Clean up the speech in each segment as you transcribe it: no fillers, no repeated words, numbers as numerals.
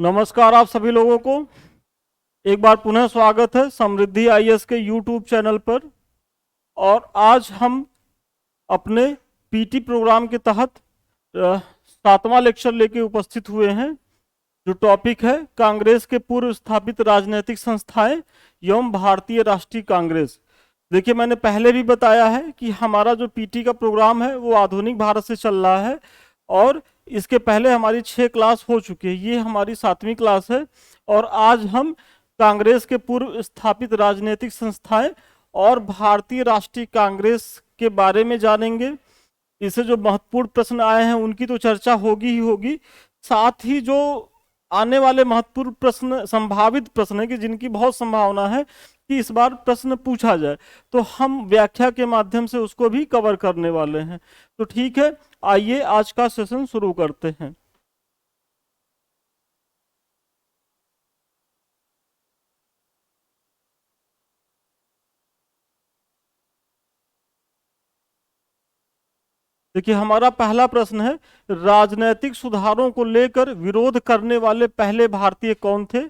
नमस्कार आप सभी लोगों को एक बार पुनः स्वागत है समृद्धि आईएएस के यूट्यूब चैनल पर। और आज हम अपने पीटी प्रोग्राम के तहत 7वां लेक्चर लेके उपस्थित हुए हैं, जो टॉपिक है कांग्रेस के पूर्व स्थापित राजनीतिक संस्थाएं एवं भारतीय राष्ट्रीय कांग्रेस। देखिए, मैंने पहले भी बताया है कि हमारा जो पीटी का प्रोग्राम है वो आधुनिक भारत से चल रहा है और इसके पहले हमारी 6 क्लास हो चुकी है। ये हमारी 7वीं क्लास है और आज हम कांग्रेस के पूर्व स्थापित राजनीतिक संस्थाएं और भारतीय राष्ट्रीय कांग्रेस के बारे में जानेंगे। इससे जो महत्वपूर्ण प्रश्न आए हैं उनकी तो चर्चा होगी ही होगी, साथ ही जो आने वाले महत्वपूर्ण प्रश्न, संभावित प्रश्न है कि जिनकी बहुत संभावना है कि इस बार प्रश्न पूछा जाए, तो हम व्याख्या के माध्यम से उसको भी कवर करने वाले हैं। तो ठीक है, आइए आज का सेशन शुरू करते हैं। देखिए, हमारा पहला प्रश्न है, राजनीतिक सुधारों को लेकर विरोध करने वाले पहले भारतीय कौन थे?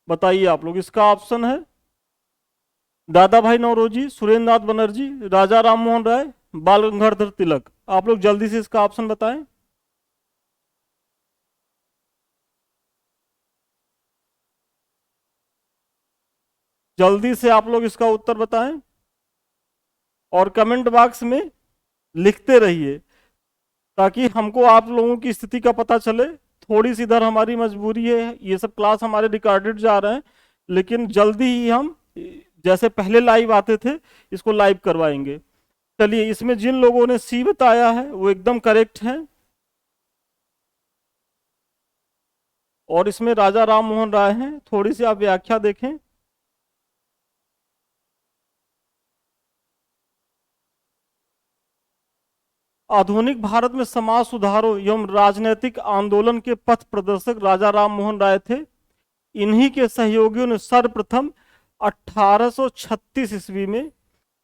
बताइए आप लोग। इसका ऑप्शन है दादा भाई नौरोजी, सुरेंद्र नाथ बनर्जी, राजा राम मोहन राय, बाल गंगाधर तिलक। आप लोग जल्दी से इसका ऑप्शन बताएं। जल्दी से आप लोग इसका उत्तर बताएं और कमेंट बॉक्स में लिखते रहिए ताकि हमको आप लोगों की स्थिति का पता चले। थोड़ी सी इधर हमारी मजबूरी है, ये सब क्लास हमारे रिकॉर्डेड जा रहे हैं, लेकिन जल्दी ही हम जैसे पहले लाइव आते थे इसको लाइव करवाएंगे। चलिए, इसमें जिन लोगों ने सी बताया है वो एकदम करेक्ट है और इसमें राजा राम मोहन राय हैं। थोड़ी सी आप व्याख्या देखें। आधुनिक भारत में समाज सुधारों एवं राजनीतिक आंदोलन के पथ प्रदर्शक राजा राम मोहन राय थे। इन्हीं के सहयोगियों ने सर्वप्रथम 1836 ईस्वी में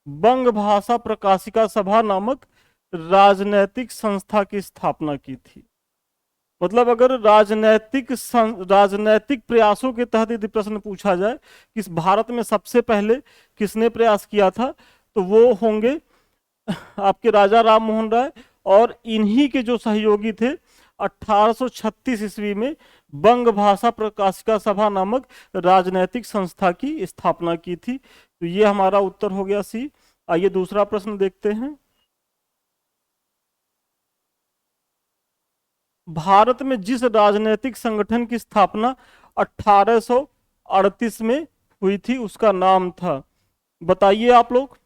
बंग भाषा प्रकाशिका सभा नामक राजनैतिक संस्था की स्थापना की थी। मतलब अगर राजनैतिक प्रयासों के तहत यदि प्रश्न पूछा जाए कि इस भारत में सबसे पहले किसने प्रयास किया था, तो वो होंगे आपके राजा राम मोहन राय। और इन्हीं के जो सहयोगी थे 1836 ईस्वी में बंग भाषा प्रकाशिका सभा नामक राजनैतिक संस्था की स्थापना की थी। तो ये हमारा उत्तर हो गया सी। आइए दूसरा प्रश्न देखते हैं। भारत में जिस राजनीतिक संगठन की स्थापना 1838 में हुई थी उसका नाम था, बताइए आप लोग।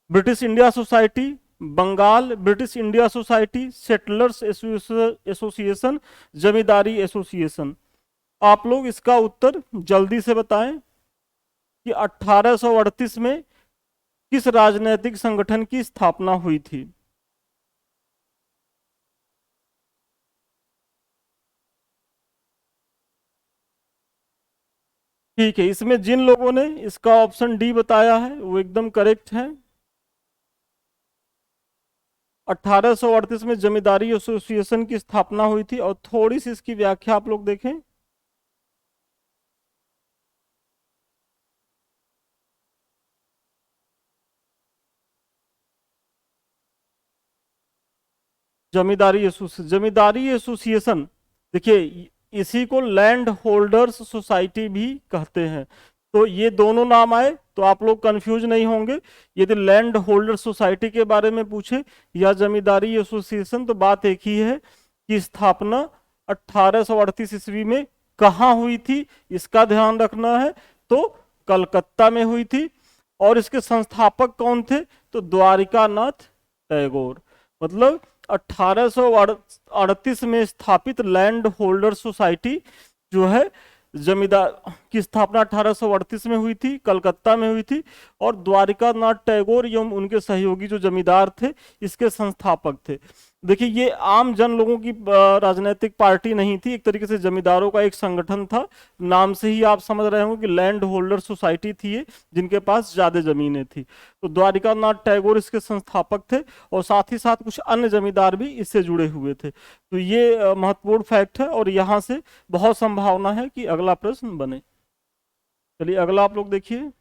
British India society, Bengal British India society, settlers association, zamindari association. आप लोग इसका उत्तर जल्दी से बताएं कि 1838 में किस राजनीतिक संगठन की स्थापना हुई थी। ठीक है, इसमें जिन लोगों ने इसका ऑप्शन डी बताया है वो एकदम करेक्ट है। 1838 में जमींदारी एसोसिएशन की स्थापना हुई थी। और थोड़ी सी इसकी व्याख्या आप लोग देखें। जमींदारी एसोसिएशन, देखिए इसी को लैंड होल्डर्स सोसाइटी भी कहते हैं। तो ये दोनों नाम आए तो आप लोग कंफ्यूज नहीं होंगे। यदि लैंड होल्डर सोसाइटी के बारे में पूछे या जमींदारी एसोसिएशन, तो बात एक ही है कि स्थापना 1838 ईस्वी में कहाँ हुई थी, इसका ध्यान रखना है। तो कलकत्ता में हुई थी। और इसके संस्थापक कौन थे, तो द्वारिका नाथ टैगोर। मतलब 1838 में स्थापित लैंड होल्डर सोसाइटी जो है, जमींदार की स्थापना 1838 में हुई थी, कलकत्ता में हुई थी। और द्वारिका नाथ टैगोर एवं उनके सहयोगी जो जमींदार थे इसके संस्थापक थे। देखिए ये आम जन लोगों की राजनीतिक पार्टी नहीं थी, एक तरीके से जमींदारों का एक संगठन था। नाम से ही आप समझ रहे होंगे कि लैंड होल्डर सोसाइटी थी ये, जिनके पास ज्यादा जमीनें थी। तो द्वारिका नाथ टैगोर इसके संस्थापक थे, और साथ ही साथ कुछ अन्य जमींदार भी इससे जुड़े हुए थे। तो ये महत्वपूर्ण फैक्ट है, और यहाँ से बहुत संभावना है कि अगला प्रश्न बने। चलिए अगला आप लोग देखिए।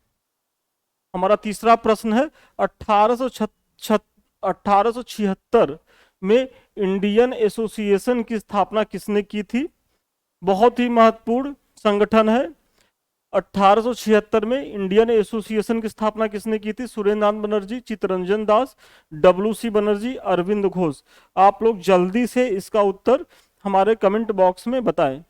हमारा तीसरा प्रश्न है, 1876 में इंडियन एसोसिएशन की स्थापना किसने की थी? बहुत ही महत्वपूर्ण संगठन है। 1876 में इंडियन एसोसिएशन की स्थापना किसने की थी? सुरेंद्र नाथ बनर्जी, चित्तरंजन दास, डब्ल्यू सी बनर्जी, अरविंद घोष। आप लोग जल्दी से इसका उत्तर हमारे कमेंट बॉक्स में बताएं।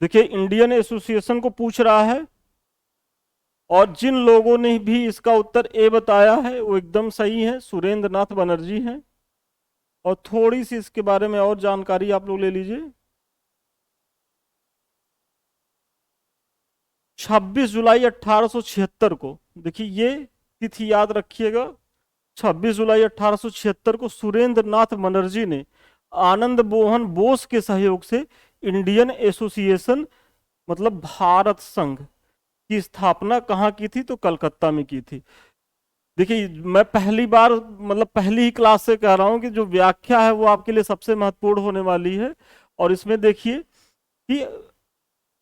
देखिए इंडियन एसोसिएशन को पूछ रहा है, और जिन लोगों ने भी इसका उत्तर ए बताया है वो एकदम सही है, सुरेंद्र नाथ बनर्जी हैं। और थोड़ी सी इसके बारे में और जानकारी आप लोग ले लीजिए। 26 जुलाई 1876 को, देखिए ये तिथि याद रखिएगा, 26 जुलाई 1876 को सुरेंद्र नाथ बनर्जी ने आनंद मोहन बोस के सहयोग से इंडियन एसोसिएशन, मतलब भारत संघ की स्थापना कहाँ की थी? तो कलकत्ता में की थी। देखिए मैं पहली बार, मतलब पहली ही क्लास से कह रहा हूं कि जो व्याख्या है वो आपके लिए सबसे महत्वपूर्ण होने वाली है। और इसमें देखिए कि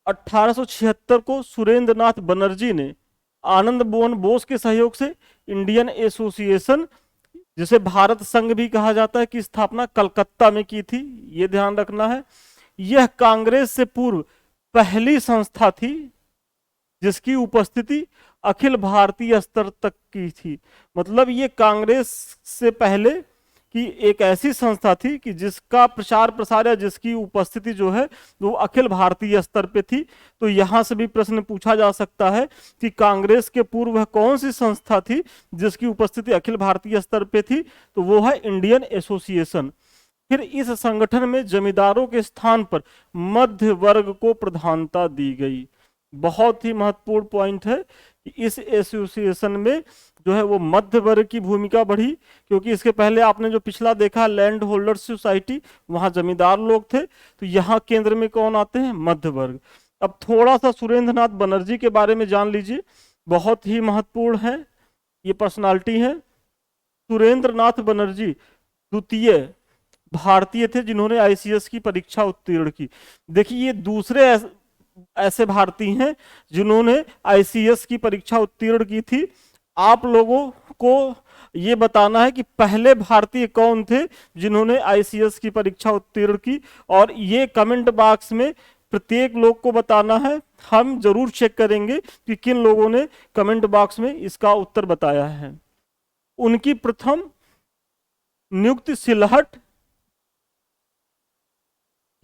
1876 को सुरेंद्र नाथ बनर्जी ने आनंद मोहन बोस के सहयोग से इंडियन एसोसिएशन, जिसे भारत संघ भी कहा जाता है, की स्थापना कलकत्ता में की थी। ये ध्यान रखना है। यह कांग्रेस से पूर्व पहली संस्था थी जिसकी उपस्थिति अखिल भारतीय स्तर तक की थी। मतलब ये कांग्रेस से पहले की एक ऐसी संस्था थी कि जिसका प्रचार प्रसार या जिसकी उपस्थिति जो है वो अखिल भारतीय स्तर पे थी। तो यहां से भी प्रश्न पूछा जा सकता है कि कांग्रेस के पूर्व वह कौन सी संस्था थी जिसकी उपस्थिति अखिल भारतीय स्तर पे थी? तो वो है इंडियन एसोसिएशन। फिर इस संगठन में जमींदारों के स्थान पर मध्य वर्ग को प्रधानता दी गई। बहुत ही महत्वपूर्ण पॉइंट है कि इस एसोसिएशन में जो है वो मध्य वर्ग की भूमिका बढ़ी, क्योंकि इसके पहले आपने जो पिछला देखा लैंड होल्डर सोसाइटी, वहां जमींदार लोग थे। तो यहाँ केंद्र में कौन आते हैं? मध्य वर्ग। अब थोड़ा सा सुरेंद्र नाथ बनर्जी के बारे में जान लीजिए, बहुत ही महत्वपूर्ण है, ये पर्सनालिटी है। सुरेंद्र नाथ बनर्जी द्वितीय भारतीय थे जिन्होंने आईसीएस की परीक्षा उत्तीर्ण की। देखिए ये दूसरे ऐसे भारतीय हैं जिन्होंने आईसीएस की परीक्षा उत्तीर्ण की थी। आप लोगों को ये बताना है कि पहले भारतीय कौन थे जिन्होंने आईसीएस की परीक्षा उत्तीर्ण की, और ये कमेंट बॉक्स में प्रत्येक लोग को बताना है। हम जरूर चेक करेंगे कि किन लोगों ने कमेंट बॉक्स में इसका उत्तर बताया है। उनकी प्रथम नियुक्ति सिलहट,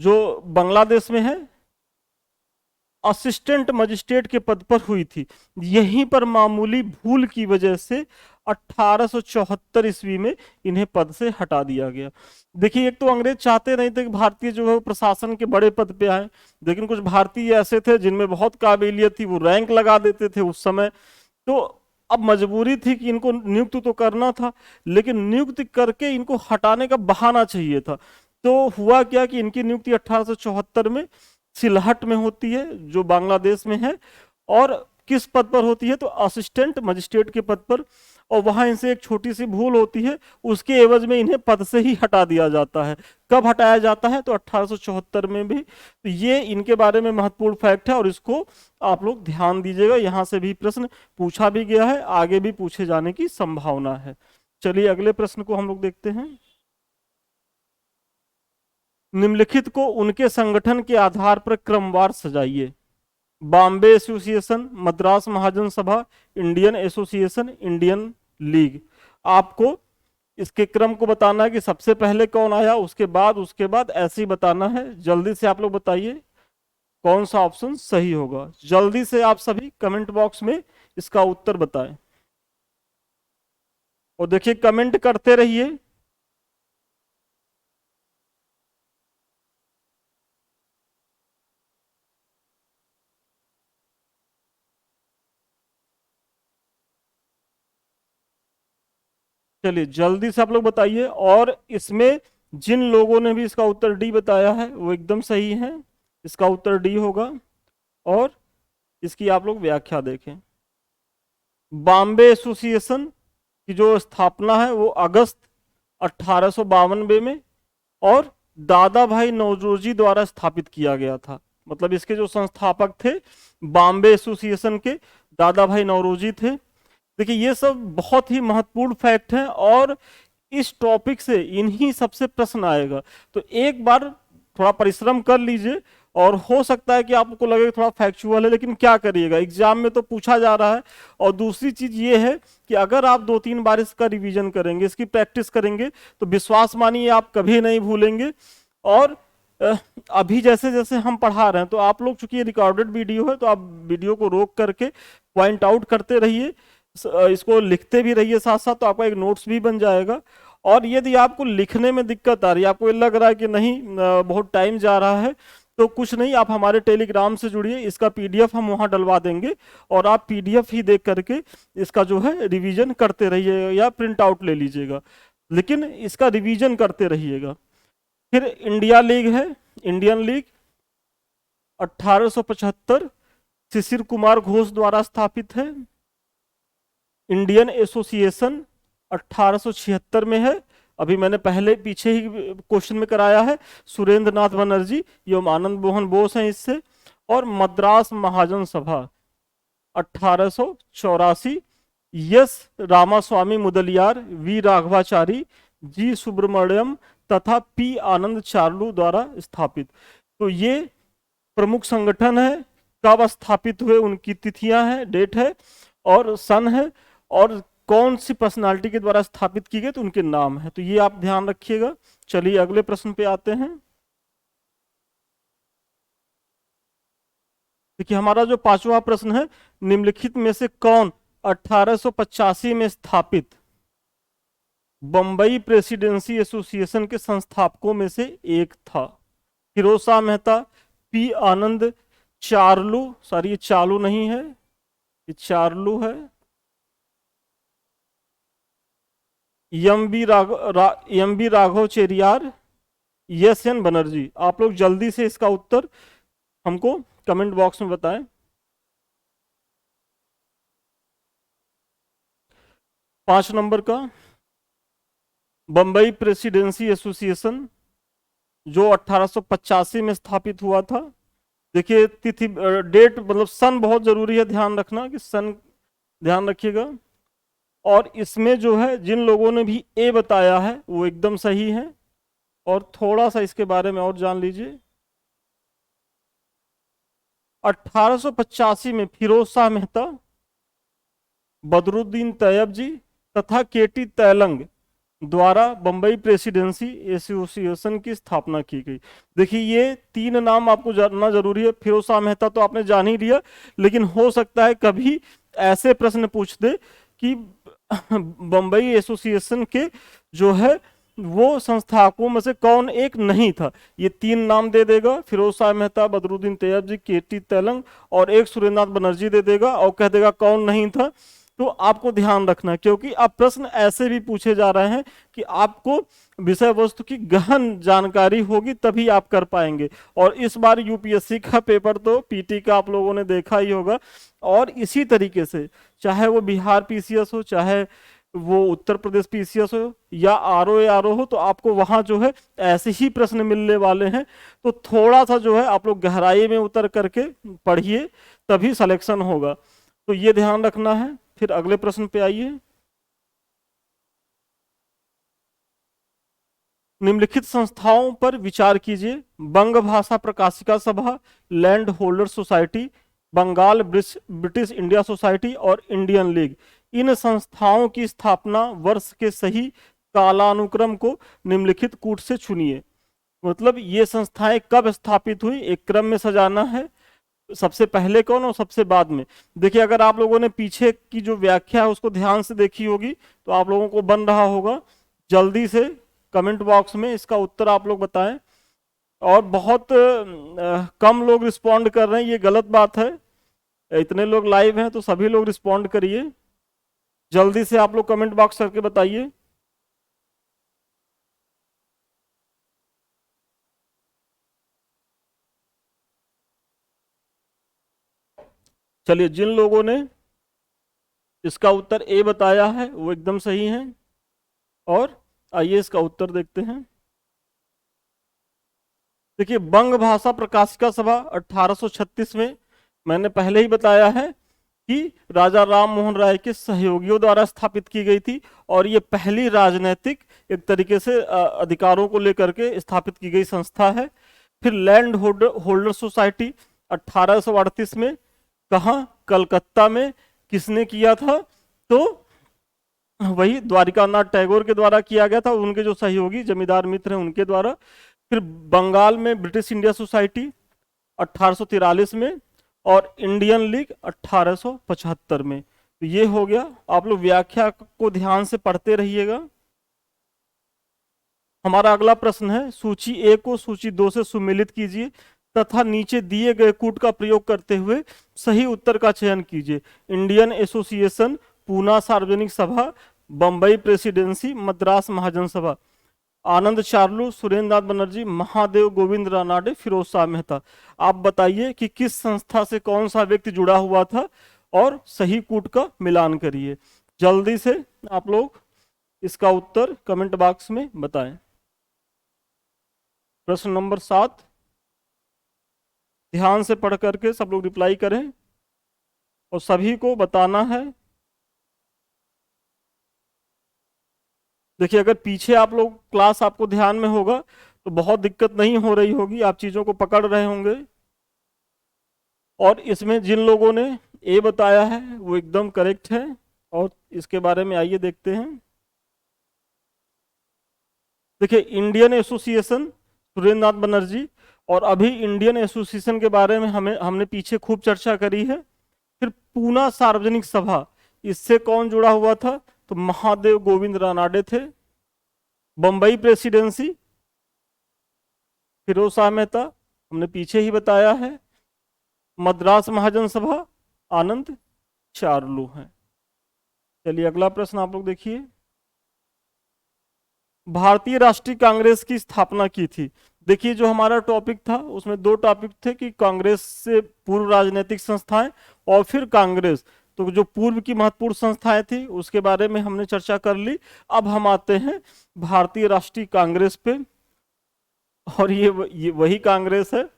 जो बांग्लादेश में है, असिस्टेंट मजिस्ट्रेट के पद पर हुई थी। यहीं पर मामूली भूल की वजह से 1874 ईस्वी में इन्हें पद से हटा दिया गया। देखिए एक तो अंग्रेज चाहते नहीं थे कि भारतीय जो है वो प्रशासन के बड़े पद पे आए, लेकिन कुछ भारतीय ऐसे थे जिनमें बहुत काबिलियत थी, वो रैंक लगा देते थे उस समय। तो अब मजबूरी थी कि इनको नियुक्त तो करना था, लेकिन नियुक्त करके इनको हटाने का बहाना चाहिए था। तो हुआ क्या कि इनकी नियुक्ति 1874 में सिलहट में होती है, जो बांग्लादेश में है। और किस पद पर होती है? तो असिस्टेंट मजिस्ट्रेट के पद पर। और वहां इनसे एक छोटी सी भूल होती है, उसके एवज में इन्हें पद से ही हटा दिया जाता है। कब हटाया जाता है? तो 1874 में भी। तो ये इनके बारे में महत्वपूर्ण फैक्ट है, और इसको आप लोग ध्यान दीजिएगा। यहां से भी प्रश्न पूछा भी गया है, आगे भी पूछे जाने की संभावना है। चलिए अगले प्रश्न को हम लोग देखते हैं। निम्नलिखित को उनके संगठन के आधार पर क्रमवार सजाइए। बॉम्बे एसोसिएशन, मद्रास महाजन सभा, इंडियन एसोसिएशन, इंडियन लीग। आपको इसके क्रम को बताना है कि सबसे पहले कौन आया, उसके बाद ऐसे ही बताना है। जल्दी से आप लोग बताइए कौन सा ऑप्शन सही होगा। जल्दी से आप सभी कमेंट बॉक्स में इसका उत्तर बताएं, और देखिए कमेंट करते रहिए। चलिए जल्दी से आप लोग बताइए। और इसमें जिन लोगों ने भी इसका उत्तर डी बताया है वो एकदम सही है, इसका उत्तर डी होगा। और इसकी आप लोग व्याख्या देखें। बॉम्बे एसोसिएशन की जो स्थापना है वो अगस्त 1892 में और दादा भाई नौरोजी द्वारा स्थापित किया गया था। मतलब इसके जो संस्थापक थे बॉम्बे एसोसिएशन के दादा भाई नौरोजी थे। देखिए ये सब बहुत ही महत्वपूर्ण फैक्ट हैं और इस टॉपिक से इन्हीं सबसे प्रश्न आएगा। तो एक बार थोड़ा परिश्रम कर लीजिए और हो सकता है कि आपको लगे थोड़ा फैक्चुअल है, लेकिन क्या करिएगा, एग्जाम में तो पूछा जा रहा है। और दूसरी चीज ये है कि अगर आप 2-3 बार इसका रिवीजन करेंगे, इसकी प्रैक्टिस करेंगे, तो विश्वास मानिए आप कभी नहीं भूलेंगे। और अभी जैसे जैसे हम पढ़ा रहे हैं तो आप लोग, चूंकि ये रिकॉर्डेड वीडियो है, तो आप वीडियो को रोक करके पॉइंट आउट करते रहिए, इसको लिखते भी रहिए साथ साथ, तो आपका एक नोट्स भी बन जाएगा। और यदि आपको लिखने में दिक्कत आ रही है, आपको ये लग रहा है कि नहीं बहुत टाइम जा रहा है, तो कुछ नहीं, आप हमारे टेलीग्राम से जुड़िए, इसका पीडीएफ हम वहां डलवा देंगे और आप पीडीएफ ही देख करके इसका जो है रिवीजन करते रहिएगा या प्रिंट आउट ले लीजिएगा, लेकिन इसका रिवीजन करते रहिएगा। फिर इंडिया लीग है, इंडियन लीग 1875 शिशिर कुमार घोष द्वारा स्थापित है। इंडियन एसोसिएशन 1876 में है, अभी मैंने पहले पीछे ही क्वेश्चन में कराया है, सुरेंद्र नाथ बनर्जी एवं आनंद मोहन बोस हैं इससे। और मद्रास महाजन सभा 1884 एस रामास्वामी मुदलियार, वी राघवाचारी, जी सुब्रमण्यम तथा पी आनंद चार्लू द्वारा स्थापित। तो ये प्रमुख संगठन है, कब स्थापित हुए उनकी तिथियां हैं, डेट है और सन है, और कौन सी पर्सनालिटी के द्वारा स्थापित की गई तो उनके नाम है, तो ये आप ध्यान रखिएगा। चलिए अगले प्रश्न पे आते हैं। देखिए हमारा जो 5वां प्रश्न है, निम्नलिखित में से कौन 1885 में स्थापित बंबई प्रेसिडेंसी एसोसिएशन के संस्थापकों में से एक था? फिरोज शाह मेहता, पी आनंद चार्लू, सॉरी ये चालू नहीं है, ये चार्लू है, M B Raghava Chariar, S N Banerjee. आप लोग जल्दी से इसका उत्तर हमको कमेंट बॉक्स में बताएं। 5 नंबर का बंबई प्रेसिडेंसी एसोसिएशन जो 1885 में स्थापित हुआ था। देखिए तिथि, डेट मतलब सन बहुत जरूरी है, ध्यान रखना कि सन ध्यान रखिएगा। और इसमें जो है जिन लोगों ने भी ए बताया है वो एकदम सही है। और थोड़ा सा इसके बारे में और जान लीजिए। 1885 में फिरोज शाह मेहता, बदरुद्दीन तैयब जी तथा केटी तैलंग द्वारा बंबई प्रेसिडेंसी एसोसिएशन की स्थापना की गई। देखिए ये 3 नाम आपको जानना जरूरी है। फिरोज शाह मेहता तो आपने जान ही लिया, लेकिन हो सकता है कभी ऐसे प्रश्न पूछ दे कि बंबई एसोसिएशन के जो है वो संस्थापकों में से कौन एक नहीं था। ये 3 नाम दे देगा, फिरोज शाह मेहता, बदरुद्दीन तैयब जी, केटी तैलंग और एक सुरेंद्रनाथ बनर्जी दे देगा और कह देगा कौन नहीं था। तो आपको ध्यान रखना, क्योंकि अब प्रश्न ऐसे भी पूछे जा रहे हैं कि आपको विषय वस्तु की गहन जानकारी होगी तभी आप कर पाएंगे। और इस बार यूपीएससी का पेपर तो पीटी का आप लोगों ने देखा ही होगा, और इसी तरीके से चाहे वो बिहार पीसीएस हो, चाहे वो उत्तर प्रदेश पीसीएस हो या आरओ हो, तो आपको वहां जो है ऐसे ही प्रश्न मिलने वाले हैं। तो थोड़ा सा जो है आप लोग गहराई में उतर करके पढ़िए, तभी सिलेक्शन होगा, तो ये ध्यान रखना है। फिर अगले प्रश्न पे आइए। निम्नलिखित संस्थाओं पर विचार कीजिए। बंग Bhasha Prakashika Sabha, land holder society, Bengal British India society और इंडियन लीग। इन संस्थाओं की स्थापना वर्ष के सही कालानुक्रम को निम्नलिखित कूट से चुनिए। मतलब ये संस्थाएं कब स्थापित हुई, एक क्रम में सजाना है, सबसे पहले कौन और सबसे बाद में। देखिए अगर आप लोगों ने पीछे की जो व्याख्या है उसको ध्यान से देखी होगी तो आप लोगों को बन रहा होगा। जल्दी से कमेंट बॉक्स में इसका उत्तर आप लोग बताएं। और बहुत कम लोग रिस्पॉन्ड कर रहे हैं, ये गलत बात है। इतने लोग लाइव हैं तो सभी लोग रिस्पॉन्ड करिए, जल्दी से आप लोग कमेंट बॉक्स करके बताइए। चलिए, जिन लोगों ने इसका उत्तर ए बताया है वो एकदम सही है। और आइए इसका उत्तर देखते हैं। देखिए, बंग भाषा प्रकाशिका सभा 1836 में, मैंने पहले ही बताया है कि राजा राम मोहन राय के सहयोगियों द्वारा स्थापित की गई थी। और ये पहली राजनैतिक एक तरीके से अधिकारों को लेकर के स्थापित की गई संस्था है। फिर लैंड होल्डर सोसाइटी 1838 में, कहाँ, कलकत्ता में। किसने किया था? तो वही द्वारिकानाथ टैगोर के द्वारा किया गया था, उनके जो सहयोगी जमींदार मित्र हैं उनके द्वारा। फिर बंगाल में ब्रिटिश इंडिया सोसाइटी 1843 में, और इंडियन लीग 1875 में। तो ये हो गया। आप लोग व्याख्या को ध्यान से पढ़ते रहिएगा। हमारा अगला प्रश्न है, सूची ए को सूची 2 से सुमेलित कीजिए तथा नीचे दिए गए कूट का प्रयोग करते हुए सही उत्तर का चयन कीजिए। इंडियन एसोसिएशन, पूना सार्वजनिक सभा, बंबई प्रेसिडेंसी, मद्रास महाजन सभा। आनंद चार्लू, सुरेंद्र नाथ बनर्जी, महादेव गोविंद रानाडे, फिरोज शाह मेहता। आप बताइए कि किस संस्था से कौन सा व्यक्ति जुड़ा हुआ था और सही कूट का मिलान करिए। जल्दी से आप लोग इसका उत्तर कमेंट बॉक्स में बताएं। प्रश्न नंबर 7, ध्यान से पढ़ करके सब लोग रिप्लाई करें और सभी को बताना है। देखिए, अगर पीछे आप लोग क्लास आपको ध्यान में होगा तो बहुत दिक्कत नहीं हो रही होगी, आप चीजों को पकड़ रहे होंगे। और इसमें जिन लोगों ने ए बताया है वो एकदम करेक्ट है। और इसके बारे में आइए देखते हैं। देखिए, इंडियन एसोसिएशन, सुरेंद्र नाथ बनर्जी। और अभी इंडियन एसोसिएशन के बारे में हमने पीछे खूब चर्चा करी है। फिर पूना सार्वजनिक सभा, इससे कौन जुड़ा हुआ था? तो महादेव गोविंद रानाडे थे। बंबई प्रेसिडेंसी, फिरोज शाह मेहता, हमने पीछे ही बताया है। मद्रास महाजन सभा, आनंद चार्लू हैं। चलिए, अगला प्रश्न आप लोग देखिए। भारतीय राष्ट्रीय कांग्रेस की स्थापना की थी। देखिए, जो हमारा टॉपिक था उसमें 2 टॉपिक थे कि कांग्रेस से पूर्व राजनीतिक संस्थाएं और फिर कांग्रेस। तो जो पूर्व की महत्वपूर्ण संस्थाएं थी उसके बारे में हमने चर्चा कर ली। अब हम आते हैं भारतीय राष्ट्रीय कांग्रेस पे। और ये वही कांग्रेस है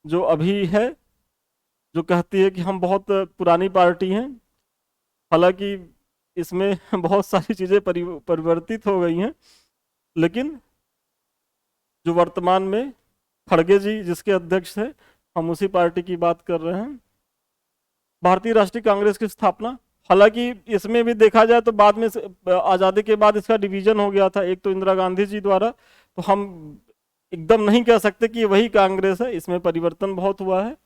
जो अभी है, जो कहती है कि हम बहुत पुरानी पार्टी हैं। हालांकि इसमें बहुत सारी चीजें परिवर्तित हो गई हैं, लेकिन जो वर्तमान में खड़गे जी जिसके अध्यक्ष है, हम उसी पार्टी की बात कर रहे हैं। भारतीय राष्ट्रीय कांग्रेस की स्थापना, हालांकि इसमें भी देखा जाए तो बाद में आज़ादी के बाद इसका डिवीजन हो गया था, एक तो इंदिरा गांधी जी द्वारा। तो हम एकदम नहीं कह सकते कि वही कांग्रेस है, इसमें परिवर्तन बहुत हुआ है।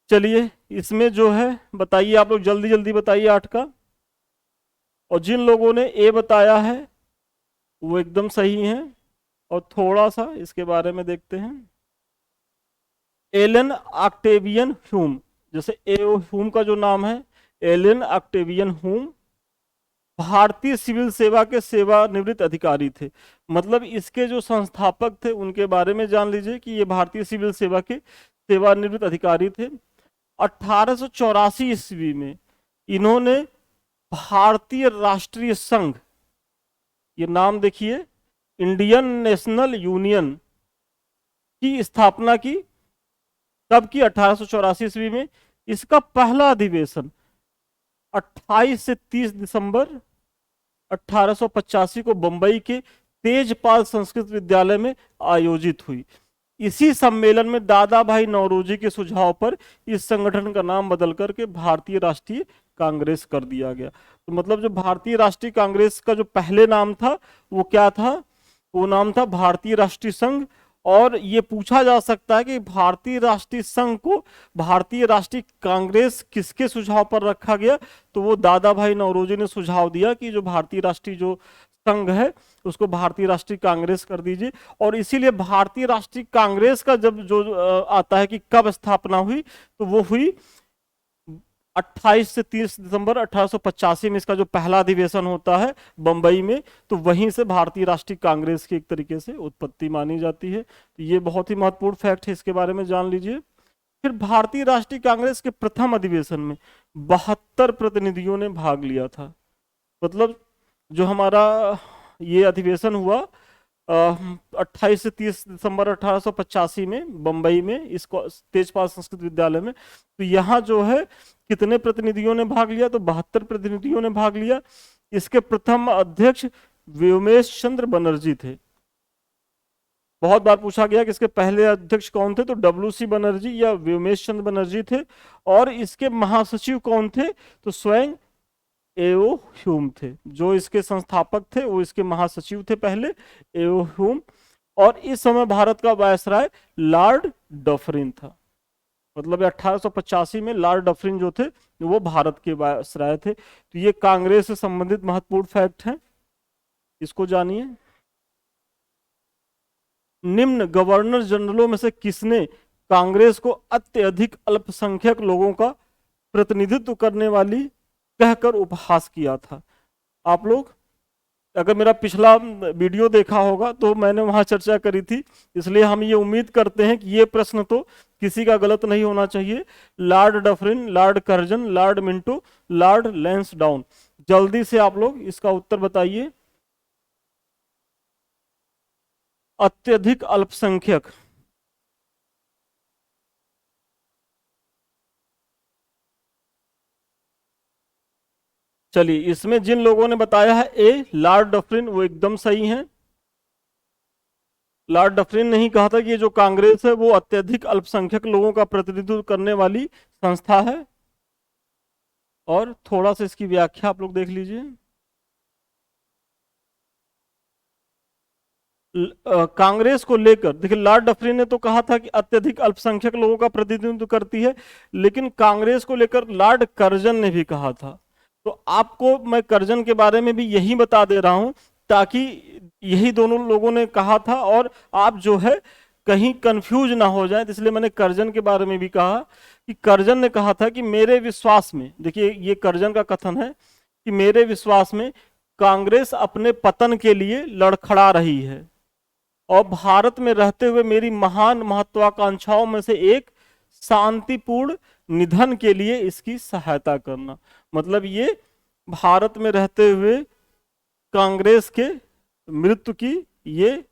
चलिए, इसमें जो है बताइए आप लोग, जल्दी जल्दी बताइए 8 का। और जिन लोगों ने ए बताया है वो एकदम सही है। और थोड़ा सा इसके बारे में देखते हैं। एलन ऑक्टेवियन ह्यूम, जैसे ए ह्यूम का जो नाम है, एलन ऑक्टेवियन ह्यूम भारतीय सिविल सेवा के सेवानिवृत्त अधिकारी थे। मतलब इसके जो संस्थापक थे उनके बारे में जान लीजिए कि ये भारतीय सिविल सेवा के सेवानिवृत्त अधिकारी थे। 1884 ईस्वी में इन्होंने भारतीय राष्ट्रीय संघ, ये नाम देखिए, इंडियन नेशनल यूनियन की स्थापना की। कब की? 1884 ईस्वी में। इसका पहला अधिवेशन 28 से 30 दिसंबर 1885 को बंबई के तेजपाल संस्कृत विद्यालय में आयोजित हुई। इसी सम्मेलन में दादा भाई नौरोजी के सुझाव पर इस संगठन का नाम बदल करके भारतीय राष्ट्रीय कांग्रेस कर दिया गया। तो मतलब जो भारतीय राष्ट्रीय कांग्रेस का जो पहले नाम था वो क्या था? वो नाम था भारतीय राष्ट्रीय संघ। और ये पूछा जा सकता है कि भारतीय राष्ट्रीय संघ को भारतीय राष्ट्रीय कांग्रेस किसके सुझाव पर रखा गया? तो वो दादा भाई नौरोजी ने सुझाव दिया कि जो भारतीय राष्ट्रीय जो संघ है उसको भारतीय राष्ट्रीय कांग्रेस कर दीजिए। और इसीलिए भारतीय राष्ट्रीय कांग्रेस का जब जो आता है कि कब स्थापना हुई, तो वो हुई 28 से 30 दिसंबर 1885 में। इसका जो पहला अधिवेशन होता है बंबई में, तो वहीं से भारतीय राष्ट्रीय कांग्रेस की एक तरीके से उत्पत्ति मानी जाती है। तो ये बहुत ही महत्वपूर्ण फैक्ट है, इसके बारे में जान लीजिए। फिर भारतीय राष्ट्रीय कांग्रेस के प्रथम अधिवेशन में 72 प्रतिनिधियों ने भाग लिया था। मतलब जो हमारा ये अधिवेशन हुआ 28 से 30 दिसंबर 1885 में बम्बई में इस तेजपाल संस्कृत विद्यालय में, तो यहाँ जो है कितने प्रतिनिधियों ने भाग लिया, तो 72 प्रतिनिधियों ने भाग लिया। इसके प्रथम अध्यक्ष व्योमेश चंद्र बनर्जी थे। बहुत बार पूछा गया कि इसके पहले अध्यक्ष कौन थे, तो डब्ल्यू.सी. बनर्जी या व्योमेश चंद्र बनर्जी थे। और इसके महासचिव कौन थे, तो स्वयं एओ ह्यूम थे। जो इसके संस्थापक थे वो इसके महासचिव थे पहले, एओ ह्यूम। और इस समय भारत का वायसराय लॉर्ड डफरिन था। मतलब 1885 में लॉर्ड डफरिन जो थे वो भारत के वायसराय थे। तो ये कांग्रेस से संबंधित महत्वपूर्ण फैक्ट हैं, इसको जानिए। निम्न गवर्नर जनरलों में से किसने कांग्रेस को अत्यधिक अल्पसंख्यक लोगों का प्रतिनिधित्व करने वाली कहकर उपहास किया था? आप लोग अगर मेरा पिछला वीडियो देखा होगा तो मैंने वहां चर्चा करी थी, इसलिए हम ये उम्मीद करते हैं कि ये प्रश्न तो किसी का गलत नहीं होना चाहिए। Lord Dufferin, Lord Curzon, Lord Minto, Lord Lansdowne. जल्दी से आप लोग इसका उत्तर बताइए। अत्यधिक अल्पसंख्यक, चलिए इसमें जिन लोगों ने बताया है ए लॉर्ड डफरिन, वो एकदम सही है। लॉर्ड डफरिन ने ही कहा था कि ये जो कांग्रेस है वो अत्यधिक अल्पसंख्यक लोगों का प्रतिनिधित्व करने वाली संस्था है। और थोड़ा सा इसकी व्याख्या आप लोग देख लीजिए। कांग्रेस को लेकर देखिए, लॉर्ड डफरिन ने तो कहा था कि अत्यधिक अल्पसंख्यक लोगों का प्रतिनिधित्व करती है, लेकिन कांग्रेस को लेकर लॉर्ड कर्जन ने भी कहा था। तो आपको मैं कर्जन के बारे में भी यही बता दे रहा हूं ताकि यही दोनों लोगों ने कहा था और आप जो है कहीं कंफ्यूज ना हो जाए, इसलिए मैंने कर्जन के बारे में भी कहा कि कर्जन ने कहा था कि मेरे विश्वास में, देखिए ये कर्जन का कथन है कि मेरे विश्वास में कांग्रेस अपने पतन के लिए लड़खड़ा रही है और भारत में रहते हुए मेरी महान महत्वाकांक्षाओं में से एक शांतिपूर्ण निधन के लिए इसकी सहायता करना। मतलब ये भारत में रहते हुए कांग्रेस के मृत्यु की ये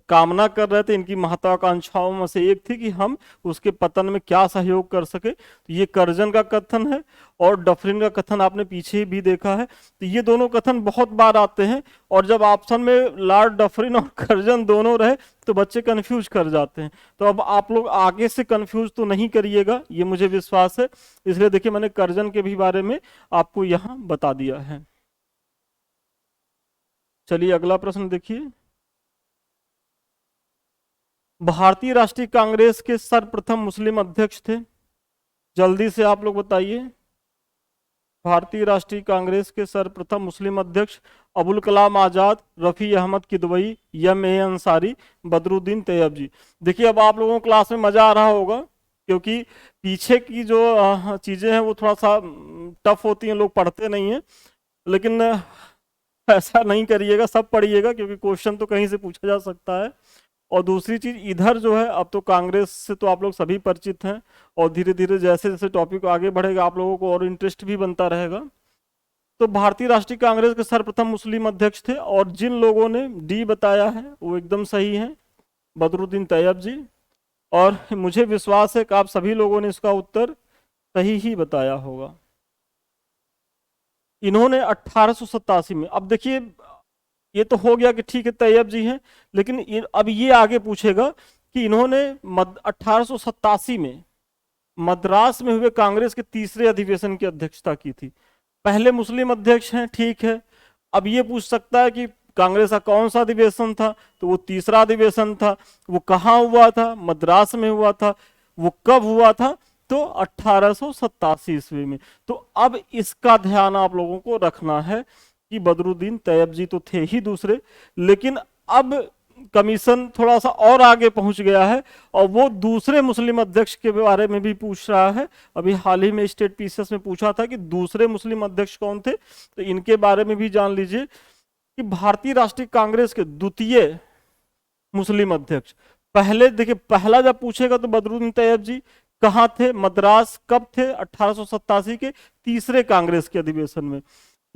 कामना कर रहे थे। इनकी महत्वाकांक्षाओं में से एक थी कि हम उसके पतन में क्या सहयोग कर सके। तो ये कर्जन का कथन है और डफरिन का कथन आपने पीछे भी देखा है। तो ये दोनों कथन बहुत बार आते हैं और जब ऑप्शन में लॉर्ड डफरिन और कर्जन दोनों रहे तो बच्चे कंफ्यूज कर जाते हैं। तो अब आप लोग आगे से कंफ्यूज तो नहीं करिएगा, ये मुझे विश्वास है। इसलिए देखिए मैंने कर्जन के भी बारे में आपको यहाँ बता दिया है। चलिए अगला प्रश्न देखिए। भारतीय राष्ट्रीय कांग्रेस के सर्वप्रथम मुस्लिम अध्यक्ष थे? जल्दी से आप लोग बताइए। भारतीय राष्ट्रीय कांग्रेस के सर्वप्रथम मुस्लिम अध्यक्ष अबुल कलाम आजाद, रफी अहमद किदवई, एम.ए. अंसारी, बदरुद्दीन तैयब जी। देखिए अब आप लोगों को क्लास में मजा आ रहा होगा क्योंकि पीछे की जो चीजें हैं वो थोड़ा सा टफ होती हैं, लोग पढ़ते नहीं हैं। लेकिन ऐसा नहीं करिएगा, सब पढ़िएगा क्योंकि क्वेश्चन तो कहीं से पूछा जा सकता है। और दूसरी चीज इधर जो है, अब तो कांग्रेस से तो आप लोग सभी परिचित हैं और धीरे धीरे जैसे जैसे टॉपिक आगे बढ़ेगा आप लोगों को और इंटरेस्ट भी बनता रहेगा। तो भारतीय राष्ट्रीय कांग्रेस के सर्वप्रथम मुस्लिम अध्यक्ष थे और जिन लोगों ने डी बताया है वो एकदम सही है, बदरुद्दीन तैयब जी। और मुझे विश्वास है कि आप सभी लोगों ने इसका उत्तर सही ही बताया होगा। इन्होंने 1887 में, अब देखिए ये तो हो गया कि ठीक है तैयब जी हैं, लेकिन अब ये आगे पूछेगा कि इन्होंने 1887 में मद्रास में हुए कांग्रेस के तीसरे अधिवेशन की अध्यक्षता की थी। पहले मुस्लिम अध्यक्ष हैं, ठीक है। अब ये पूछ सकता है कि कांग्रेस का कौन सा अधिवेशन था, तो वो तीसरा अधिवेशन था। वो कहाँ हुआ था? मद्रास में हुआ था। वो कब हुआ था? तो 1887 ईस्वी में। तो अब इसका ध्यान आप लोगों को रखना है कि बदरुद्दीन तैयब जी तो थे ही दूसरे, लेकिन अब कमीशन थोड़ा सा और आगे पहुंच गया है और वो दूसरे मुस्लिम अध्यक्ष के बारे में भी पूछ रहा है। अभी हाल ही में स्टेट पीसीएस में पूछा था कि दूसरे मुस्लिम अध्यक्ष कौन थे, तो इनके बारे में भी जान लीजिए कि भारतीय राष्ट्रीय कांग्रेस के द्वितीय मुस्लिम अध्यक्ष, पहले देखिए पहला जब पूछेगा तो बदरुद्दीन तैयब जी, कहाँ थे, मद्रास, कब थे, 1887 के तीसरे कांग्रेस के अधिवेशन में।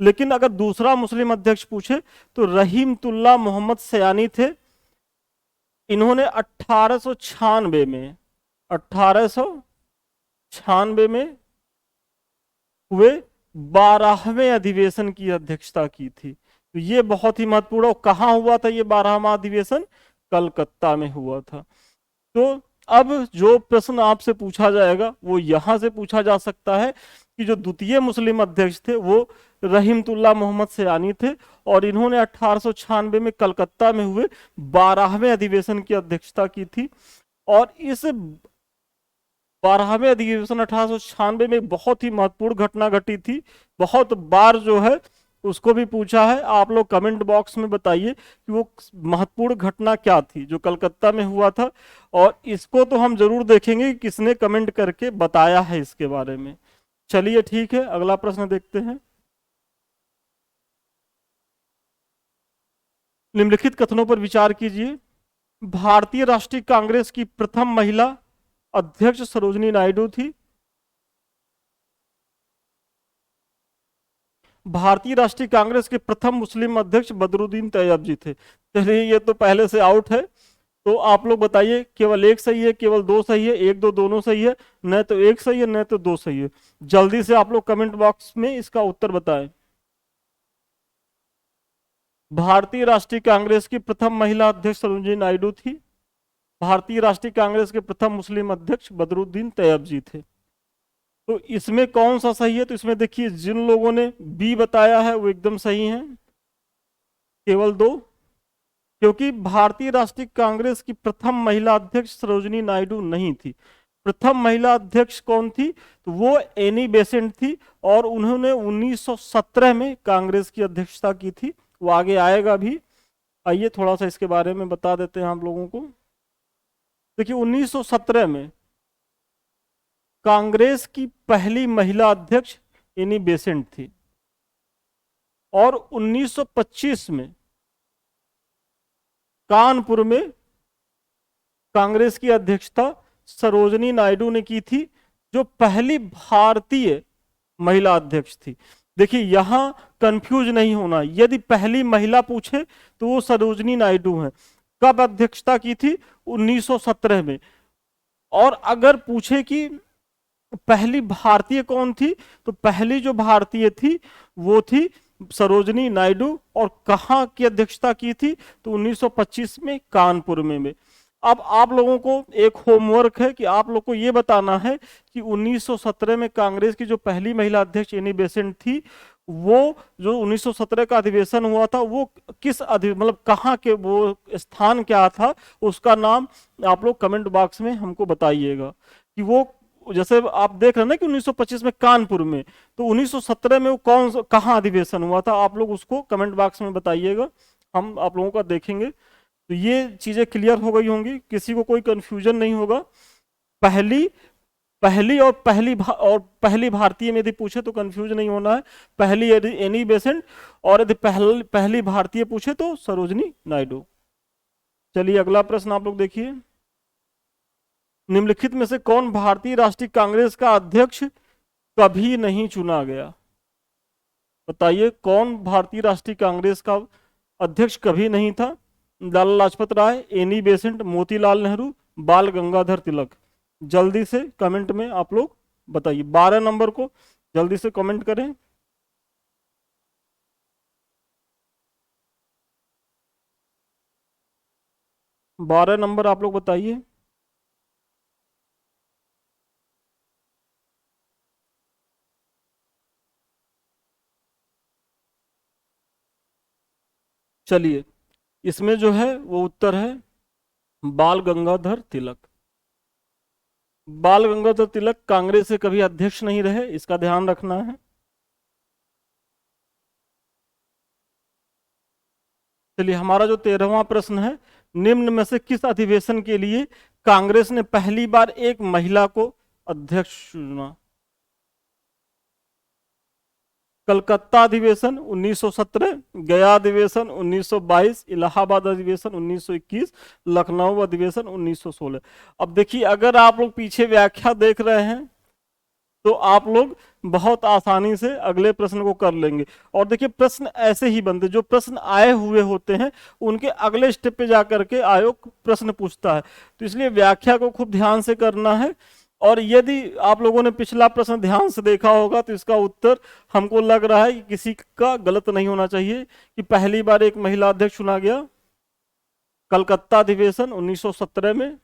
लेकिन अगर दूसरा मुस्लिम अध्यक्ष पूछे तो रहीमतुल्लाह मोहम्मद सयानी थे। इन्होंने 1896 में 1896 में हुए 12वें अधिवेशन की अध्यक्षता की थी। तो ये बहुत ही महत्वपूर्ण। कहाँ हुआ था ये 12वां अधिवेशन? कलकत्ता में हुआ था। तो अब जो प्रश्न आपसे पूछा जाएगा वो यहां से पूछा जा सकता है कि जो द्वितीय मुस्लिम अध्यक्ष थे वो रहीमतुल्लाह मोहम्मद सयानी थे और इन्होंने 1896 में कलकत्ता में हुए 12वें अधिवेशन की अध्यक्षता की थी। और इस 12वें अधिवेशन 1896 में बहुत ही महत्वपूर्ण घटना घटी थी। बहुत बार जो है उसको भी पूछा है। आप लोग कमेंट बॉक्स में बताइए कि वो महत्वपूर्ण घटना क्या थी जो कलकत्ता में हुआ था। और इसको तो हम जरूर देखेंगे कि किसने कमेंट करके बताया है इसके बारे में। चलिए ठीक है, अगला प्रश्न देखते हैं। निम्नलिखित कथनों पर विचार कीजिए। भारतीय राष्ट्रीय कांग्रेस की प्रथम महिला अध्यक्ष सरोजिनी नायडू थी। भारतीय राष्ट्रीय कांग्रेस के प्रथम मुस्लिम अध्यक्ष बदरुद्दीन तैयब जी थे। चलिए ये तो पहले से आउट है। तो आप लोग बताइए, केवल एक सही है, केवल दो सही है, एक दो दोनों सही है, न तो एक सही है न तो दो सही है। जल्दी से आप लोग कमेंट बॉक्स में इसका उत्तर बताएं। भारतीय राष्ट्रीय कांग्रेस की प्रथम महिला अध्यक्ष सरोजिनी नायडू थी। भारतीय राष्ट्रीय कांग्रेस के प्रथम मुस्लिम अध्यक्ष बदरुद्दीन तैयब जी थे। तो इसमें कौन सा सही है? तो इसमें देखिए जिन लोगों ने बी बताया है वो एकदम सही है, केवल दो। क्योंकि भारतीय राष्ट्रीय कांग्रेस की प्रथम महिला अध्यक्ष सरोजिनी नायडू नहीं थी। प्रथम महिला अध्यक्ष कौन थी? तो वो एनी बेसेंट थी और उन्होंने 1917 में कांग्रेस की अध्यक्षता की थी। वो आगे आएगा भी। आइए थोड़ा सा इसके बारे में बता देते हैं आप लोगों को। देखिए 1917 में कांग्रेस की पहली महिला अध्यक्ष एनी बेसेंट थी और 1925 में कानपुर में कांग्रेस की अध्यक्षता सरोजिनी नायडू ने की थी, जो पहली भारतीय महिला अध्यक्ष थी। देखिए यहां कंफ्यूज नहीं होना। यदि पहली महिला पूछे तो वो सरोजिनी नायडू है। कब अध्यक्षता की थी? 1917 में। और अगर पूछे कि पहली भारतीय कौन थी, तो पहली जो भारतीय थी वो थी सरोजिनी नायडू। और कहां की अध्यक्षता की थी? तो 1925 में कानपुर में। अब आप लोगों को एक होमवर्क है कि आप लोग को ये बताना है कि 1917 में कांग्रेस की जो पहली महिला अध्यक्ष एनी बेसेंट थी, वो जो 1917 का अधिवेशन हुआ था वो किस मतलब कहाँ के, वो स्थान क्या था, उसका नाम आप लोग कमेंट बॉक्स में हमको बताइएगा। कि वो जैसे आप देख रहे हैं ना कि 1925 में कानपुर में, तो 1917 में वो कौन कहाँ अधिवेशन हुआ था, आप लोग उसको कमेंट बॉक्स में बताइएगा। हम आप लोगों का देखेंगे। तो ये चीजें क्लियर हो गई होंगी, किसी को कोई कंफ्यूजन नहीं होगा। पहली पहली और पहली भारतीय में यदि पूछे तो कंफ्यूज नहीं होना है। पहली यदि एनी बेसेंट और यदि पहली भारतीय पूछे तो सरोजिनी नायडू। चलिए अगला प्रश्न आप लोग देखिए। निम्नलिखित में से कौन भारतीय राष्ट्रीय कांग्रेस का अध्यक्ष कभी नहीं चुना गया? बताइए कौन भारतीय राष्ट्रीय कांग्रेस का अध्यक्ष कभी नहीं था? लाला लाजपत राय, एनी बेसेंट, मोतीलाल नेहरू, बाल गंगाधर तिलक। जल्दी से कमेंट में आप लोग बताइए। 12 नंबर को जल्दी से कमेंट करें। बारह नंबर आप लोग बताइए। चलिए इसमें जो है वो उत्तर है बाल गंगाधर तिलक। बाल गंगाधर तिलक कांग्रेस से कभी अध्यक्ष नहीं रहे, इसका ध्यान रखना है। चलिए हमारा जो 13वां प्रश्न है, निम्न में से किस अधिवेशन के लिए कांग्रेस ने पहली बार एक महिला को अध्यक्ष चुना? कलकत्ता अधिवेशन 1917, गया अधिवेशन 1922, इलाहाबाद अधिवेशन 1921, लखनऊ अधिवेशन 1916। अब देखिए, अगर आप लोग पीछे व्याख्या देख रहे हैं तो आप लोग बहुत आसानी से अगले प्रश्न को कर लेंगे। और देखिए, प्रश्न ऐसे ही बनते, जो प्रश्न आए हुए होते हैं उनके अगले स्टेप पे जाकर के आयोग प्रश्न पूछता है। तो इसलिए व्याख्या को खूब ध्यान से करना है। और यदि आप लोगों ने पिछला प्रश्न ध्यान से देखा होगा तो इसका उत्तर हमको लग रहा है कि किसी का गलत नहीं होना चाहिए, कि पहली बार एक महिला अध्यक्ष चुना गया कलकत्ता अधिवेशन 1917 में।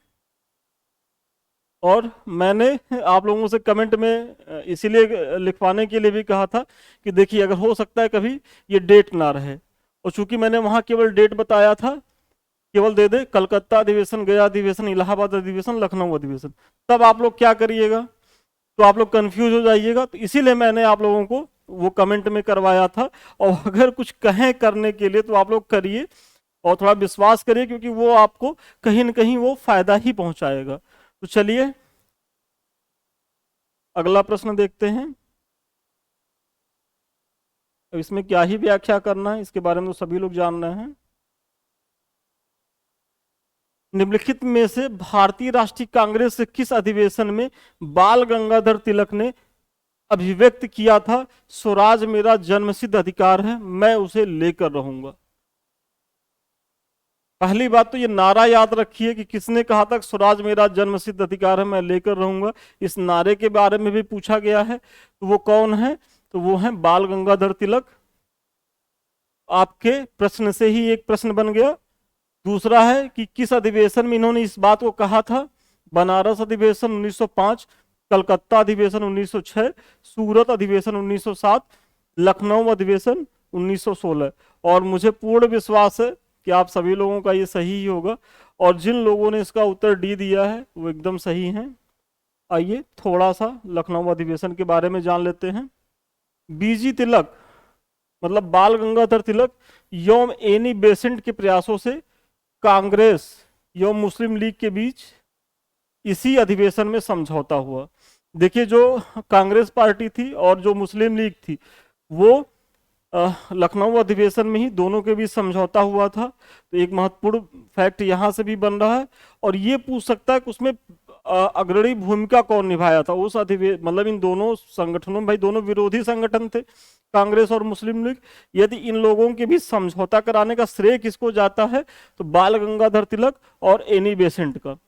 और मैंने आप लोगों से कमेंट में इसीलिए लिखवाने के लिए भी कहा था कि देखिए, अगर हो सकता है कभी ये डेट ना रहे, और चूंकि मैंने वहां केवल डेट बताया था, केवल दे दे कलकत्ता अधिवेशन, गया अधिवेशन, इलाहाबाद अधिवेशन, लखनऊ अधिवेशन, तब आप लोग क्या करिएगा, तो आप लोग कंफ्यूज हो जाइएगा। तो इसीलिए मैंने आप लोगों को वो कमेंट में करवाया था। और अगर कुछ कहें करने के लिए तो आप लोग करिए और थोड़ा विश्वास करिए, क्योंकि वो आपको कहीं ना कहीं वो फायदा ही पहुंचाएगा। तो चलिए अगला प्रश्न देखते हैं। अब इसमें क्या ही व्याख्या करना है, इसके बारे में तो सभी लोग जान रहे हैं। निम्नलिखित में से भारतीय राष्ट्रीय कांग्रेस के किस अधिवेशन में बाल गंगाधर तिलक ने अभिव्यक्त किया था, स्वराज मेरा जन्मसिद्ध अधिकार है, मैं उसे लेकर रहूंगा? पहली बात तो ये नारा याद रखिए कि किसने कहा था स्वराज मेरा जन्मसिद्ध अधिकार है, मैं लेकर रहूंगा। इस नारे के बारे में भी पूछा गया है। तो वो कौन है, तो वो है बाल गंगाधर तिलक। आपके प्रश्न से ही एक प्रश्न बन गया। दूसरा है कि किस अधिवेशन में इन्होंने इस बात को कहा था। बनारस अधिवेशन 1905, कलकत्ता अधिवेशन 1906, सूरत अधिवेशन 1907, लखनऊ अधिवेशन 1916। और मुझे पूर्ण विश्वास है कि आप सभी लोगों का ये सही ही होगा। और जिन लोगों ने इसका उत्तर डी दिया है वो एकदम सही हैं। आइए थोड़ा सा लखनऊ अधिवेशन के बारे में जान लेते हैं। बीजी तिलक मतलब बाल गंगाधर तिलक एवं एनी बेसेंट के प्रयासों से कांग्रेस एवं मुस्लिम लीग के बीच इसी अधिवेशन में समझौता हुआ। देखिए, जो कांग्रेस पार्टी थी और जो मुस्लिम लीग थी वो लखनऊ अधिवेशन में ही दोनों के बीच समझौता हुआ था। तो एक महत्वपूर्ण फैक्ट यहां से भी बन रहा है। और ये पूछ सकता है कि उसमें अग्रणी भूमिका कौन निभाया था उस मतलब इन दोनों संगठनों में। भाई दोनों विरोधी संगठन थे, कांग्रेस और मुस्लिम लीग। यदि इन लोगों के बीच समझौता कराने का श्रेय किसको जाता है, तो बाल गंगाधर तिलक और एनी बेसेंट का,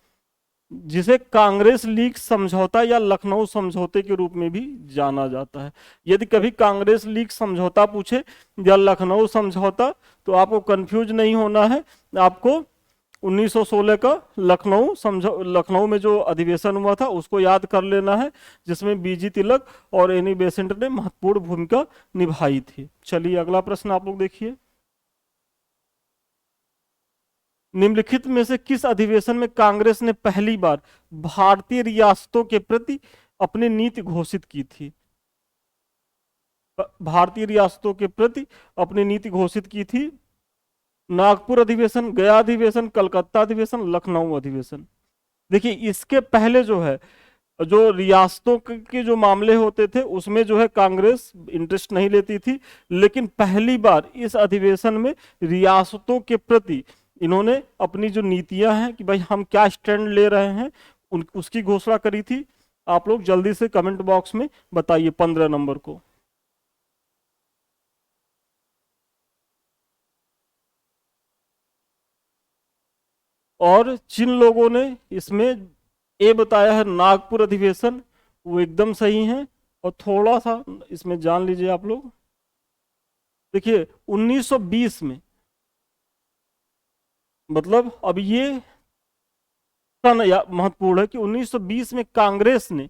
जिसे कांग्रेस लीग समझौता या लखनऊ समझौते के रूप में भी जाना जाता है। यदि कभी कांग्रेस लीग समझौता पूछे या लखनऊ समझौता, तो आपको कंफ्यूज नहीं होना है। आपको 1916 का लखनऊ में जो अधिवेशन हुआ था उसको याद कर लेना है, जिसमें बीजी तिलक और एनी बेसेंट ने महत्वपूर्ण भूमिका निभाई थी। चलिए अगला प्रश्न आप लोग देखिए। निम्नलिखित में से किस अधिवेशन में कांग्रेस ने पहली बार भारतीय रियासतों के प्रति अपनी नीति घोषित की थी? भारतीय रियासतों के प्रति अपनी नीति घोषित की थी। नागपुर अधिवेशन, गया अधिवेशन, कलकत्ता अधिवेशन, लखनऊ अधिवेशन। देखिए, इसके पहले जो है, जो रियासतों के जो मामले होते थे उसमें जो है कांग्रेस इंटरेस्ट नहीं लेती थी। लेकिन पहली बार इस अधिवेशन में रियासतों के प्रति इन्होंने अपनी जो नीतियां हैं कि भाई हम क्या स्टैंड ले रहे हैं उसकी घोषणा करी थी। आप लोग जल्दी से कमेंट बॉक्स में बताइए 15 नंबर को। और जिन लोगों ने इसमें ए बताया है नागपुर अधिवेशन, वो एकदम सही है। और थोड़ा सा इसमें जान लीजिए आप लोग। देखिए 1920 में, मतलब अब ये महत्वपूर्ण है कि 1920 में कांग्रेस ने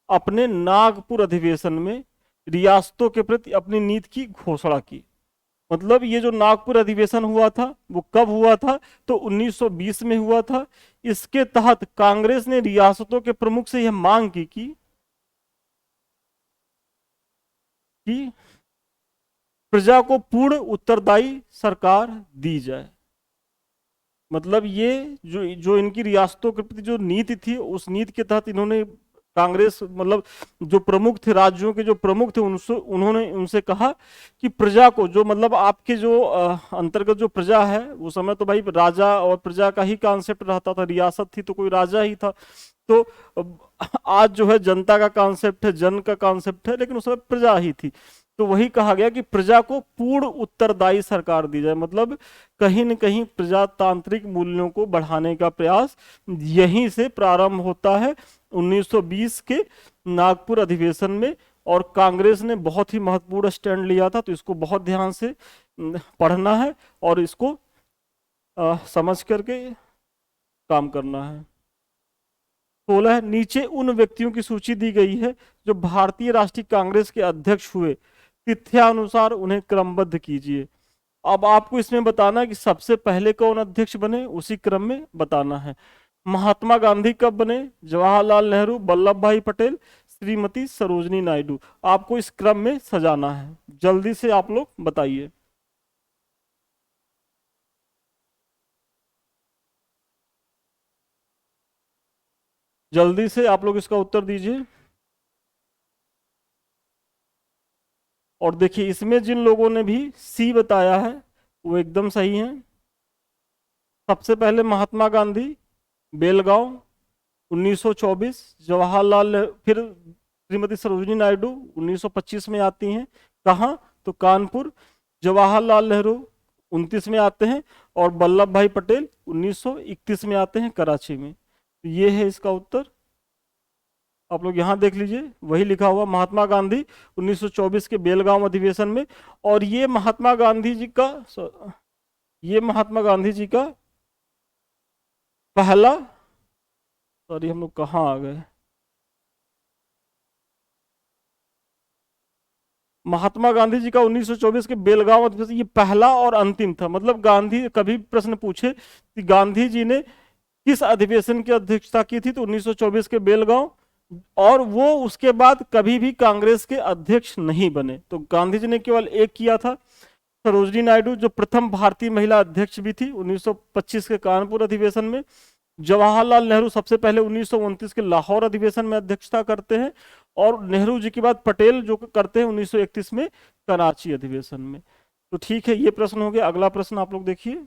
अपने नागपुर अधिवेशन में रियासतों के प्रति अपनी नीति की घोषणा की। मतलब ये जो नागपुर अधिवेशन हुआ था वो कब हुआ था, तो 1920 में हुआ था। इसके तहत कांग्रेस ने रियासतों के प्रमुख से यह मांग की कि प्रजा को पूर्ण उत्तरदायी सरकार दी जाए। मतलब ये जो इनकी रियासतों के प्रति जो नीति थी, उस नीति के तहत इन्होंने कांग्रेस मतलब जो प्रमुख थे, राज्यों के जो प्रमुख थे, उनसे उन्होंने उनसे कहा कि प्रजा को, जो मतलब आपके जो अंतर्गत जो प्रजा है, उस समय तो भाई राजा और प्रजा का ही कॉन्सेप्ट रहता था, रियासत थी तो कोई राजा ही था। तो आज जो है जनता का कॉन्सेप्ट है, जन का कॉन्सेप्ट है, लेकिन उस समय प्रजा ही थी। तो वही कहा गया कि प्रजा को पूर्ण उत्तरदायी सरकार दी जाए, मतलब कहीं न कहीं प्रजातांत्रिक मूल्यों को बढ़ाने का प्रयास यहीं से प्रारंभ होता है 1920 के नागपुर अधिवेशन में। और कांग्रेस ने बहुत ही महत्वपूर्ण स्टैंड लिया था, तो इसको बहुत ध्यान से पढ़ना है और इसको समझ करके काम करना है। 16 नीचे उन व्यक्तियों की सूची दी गई है जो भारतीय राष्ट्रीय कांग्रेस के अध्यक्ष हुए, तिथ्यानुसार उन्हें क्रमबद्ध कीजिए। अब आपको इसमें बताना है कि सबसे पहले कौन अध्यक्ष बने, उसी क्रम में बताना है। महात्मा गांधी कब बने? जवाहरलाल नेहरू, वल्लभ भाई पटेल, श्रीमती सरोजनी नायडू। आपको इस क्रम में सजाना है, जल्दी से आप लोग बताइए। जल्दी से आप लोग इसका उत्तर दीजिए। और देखिए इसमें जिन लोगों ने भी सी बताया है वो एकदम सही है। सबसे पहले महात्मा गांधी, बेलगांव 1924। फिर श्रीमती सरोजिनी नायडू 1925 में आती हैं, कहाँ? तो कानपुर। जवाहरलाल नेहरू 29 में आते हैं और वल्लभ भाई पटेल 1931 में आते हैं कराची में। तो ये है इसका उत्तर। आप लोग यहाँ देख लीजिए, वही लिखा हुआ महात्मा गांधी 1924 के बेलगांव अधिवेशन में। और ये महात्मा गांधी जी का पहला, सॉरी हम लोग कहाँ आ गए, महात्मा गांधी जी का 1924 के बेलगांव अधिवेशन ये पहला और अंतिम था। मतलब गांधी, कभी प्रश्न पूछे कि गांधी जी ने किस अधिवेशन की अध्यक्षता की थी, तो 1924 के बेलगांव। और वो उसके बाद कभी भी कांग्रेस के अध्यक्ष नहीं बने, तो गांधी जी ने केवल एक किया था। सरोजनी नायडू जो प्रथम भारतीय महिला अध्यक्ष भी थी 1925 के कानपुर अधिवेशन में। जवाहरलाल नेहरू सबसे पहले 1929 के लाहौर अधिवेशन में अध्यक्षता करते हैं। और नेहरू जी के बाद पटेल जो करते हैं 1931 में कराची अधिवेशन में। तो ठीक है, ये प्रश्न हो गया। अगला प्रश्न आप लोग देखिए।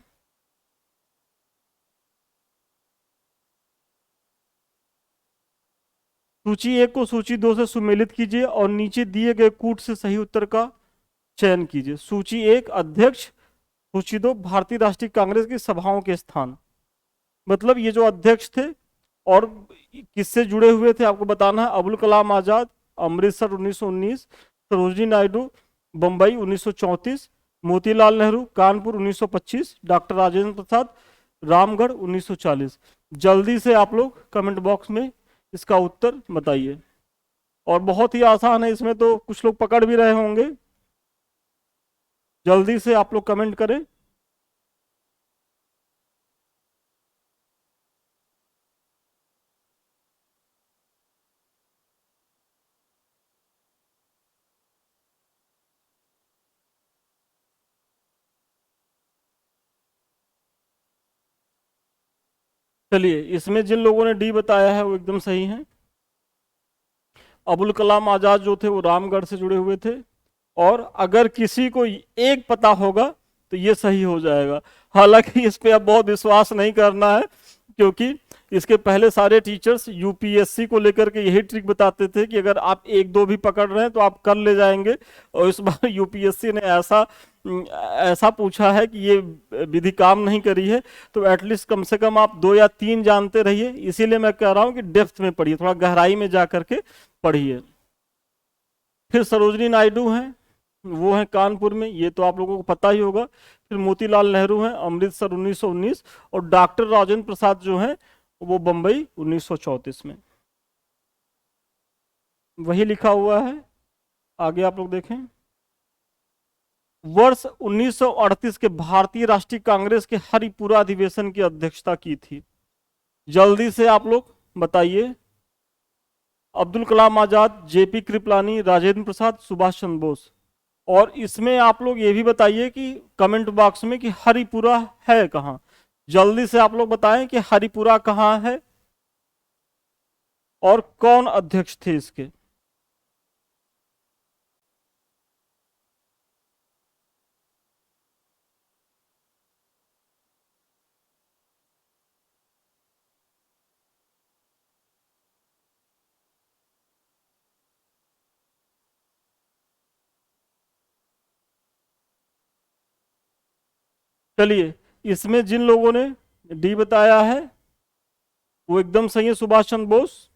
सूची 1 को सूची 2 से सुमेलित कीजिए और नीचे दिए गए कूट से सही उत्तर का चयन कीजिए। सूची 1 अध्यक्ष, सूची 2 भारतीय राष्ट्रीय कांग्रेस की सभाओं के स्थान। मतलब ये जो अध्यक्ष थे और किससे जुड़े हुए थे आपको बताना है। अबुल कलाम आजाद, अमृतसर 1919, सरोजनी नायडू बंबई 1934, मोतीलाल नेहरू कानपुर 1925, डॉक्टर राजेंद्र प्रसाद रामगढ़ 1940। जल्दी से आप लोग कमेंट बॉक्स में इसका उत्तर बताइए। और बहुत ही आसान है, इसमें तो कुछ लोग पकड़ भी रहे होंगे। जल्दी से आप लोग कमेंट करें। चलिए, इसमें जिन लोगों ने डी बताया है वो एकदम सही है। अबुल कलाम आजाद जो थे वो रामगढ़ से जुड़े हुए थे। और अगर किसी को एक पता होगा तो ये सही हो जाएगा। हालांकि इस पे अब बहुत विश्वास नहीं करना है, क्योंकि इसके पहले सारे टीचर्स यूपीएससी को लेकर के यही ट्रिक बताते थे कि अगर आप एक दो भी पकड़ रहे हैं तो आप कर ले जाएंगे। और इस बार यूपीएससी ने ऐसा पूछा है कि ये विधि काम नहीं करी है, तो एटलीस्ट कम से कम आप 2 या 3 जानते रहिए। इसीलिए मैं कह रहा हूँ कि डेप्थ में पढ़िए, थोड़ा गहराई में जा करके पढ़िए। फिर सरोजनी नायडू हैं, वो हैं कानपुर में, ये तो आप लोगों को पता ही होगा। फिर मोतीलाल नेहरू हैं अमृतसर 1919। और डॉक्टर राजेंद्र प्रसाद जो हैं वो बंबई 1934 में। वही लिखा हुआ है, आगे आप लोग देखें। वर्ष 1938 के भारतीय राष्ट्रीय कांग्रेस के हरिपुरा अधिवेशन की अध्यक्षता की थी। जल्दी से आप लोग बताइए। अब्दुल कलाम आजाद, जेपी कृपलानी, राजेंद्र प्रसाद, सुभाष चंद्र बोस। और इसमें आप लोग ये भी बताइए कि कमेंट बॉक्स में कि हरिपुरा है कहाँ। जल्दी से आप लोग बताएं कि हरिपुरा कहाँ है। और कौन अध्यक्ष थे इसके? चलिए, इसमें जिन लोगों ने डी बताया है वो एकदम सही है, सुभाष चंद्र बोस।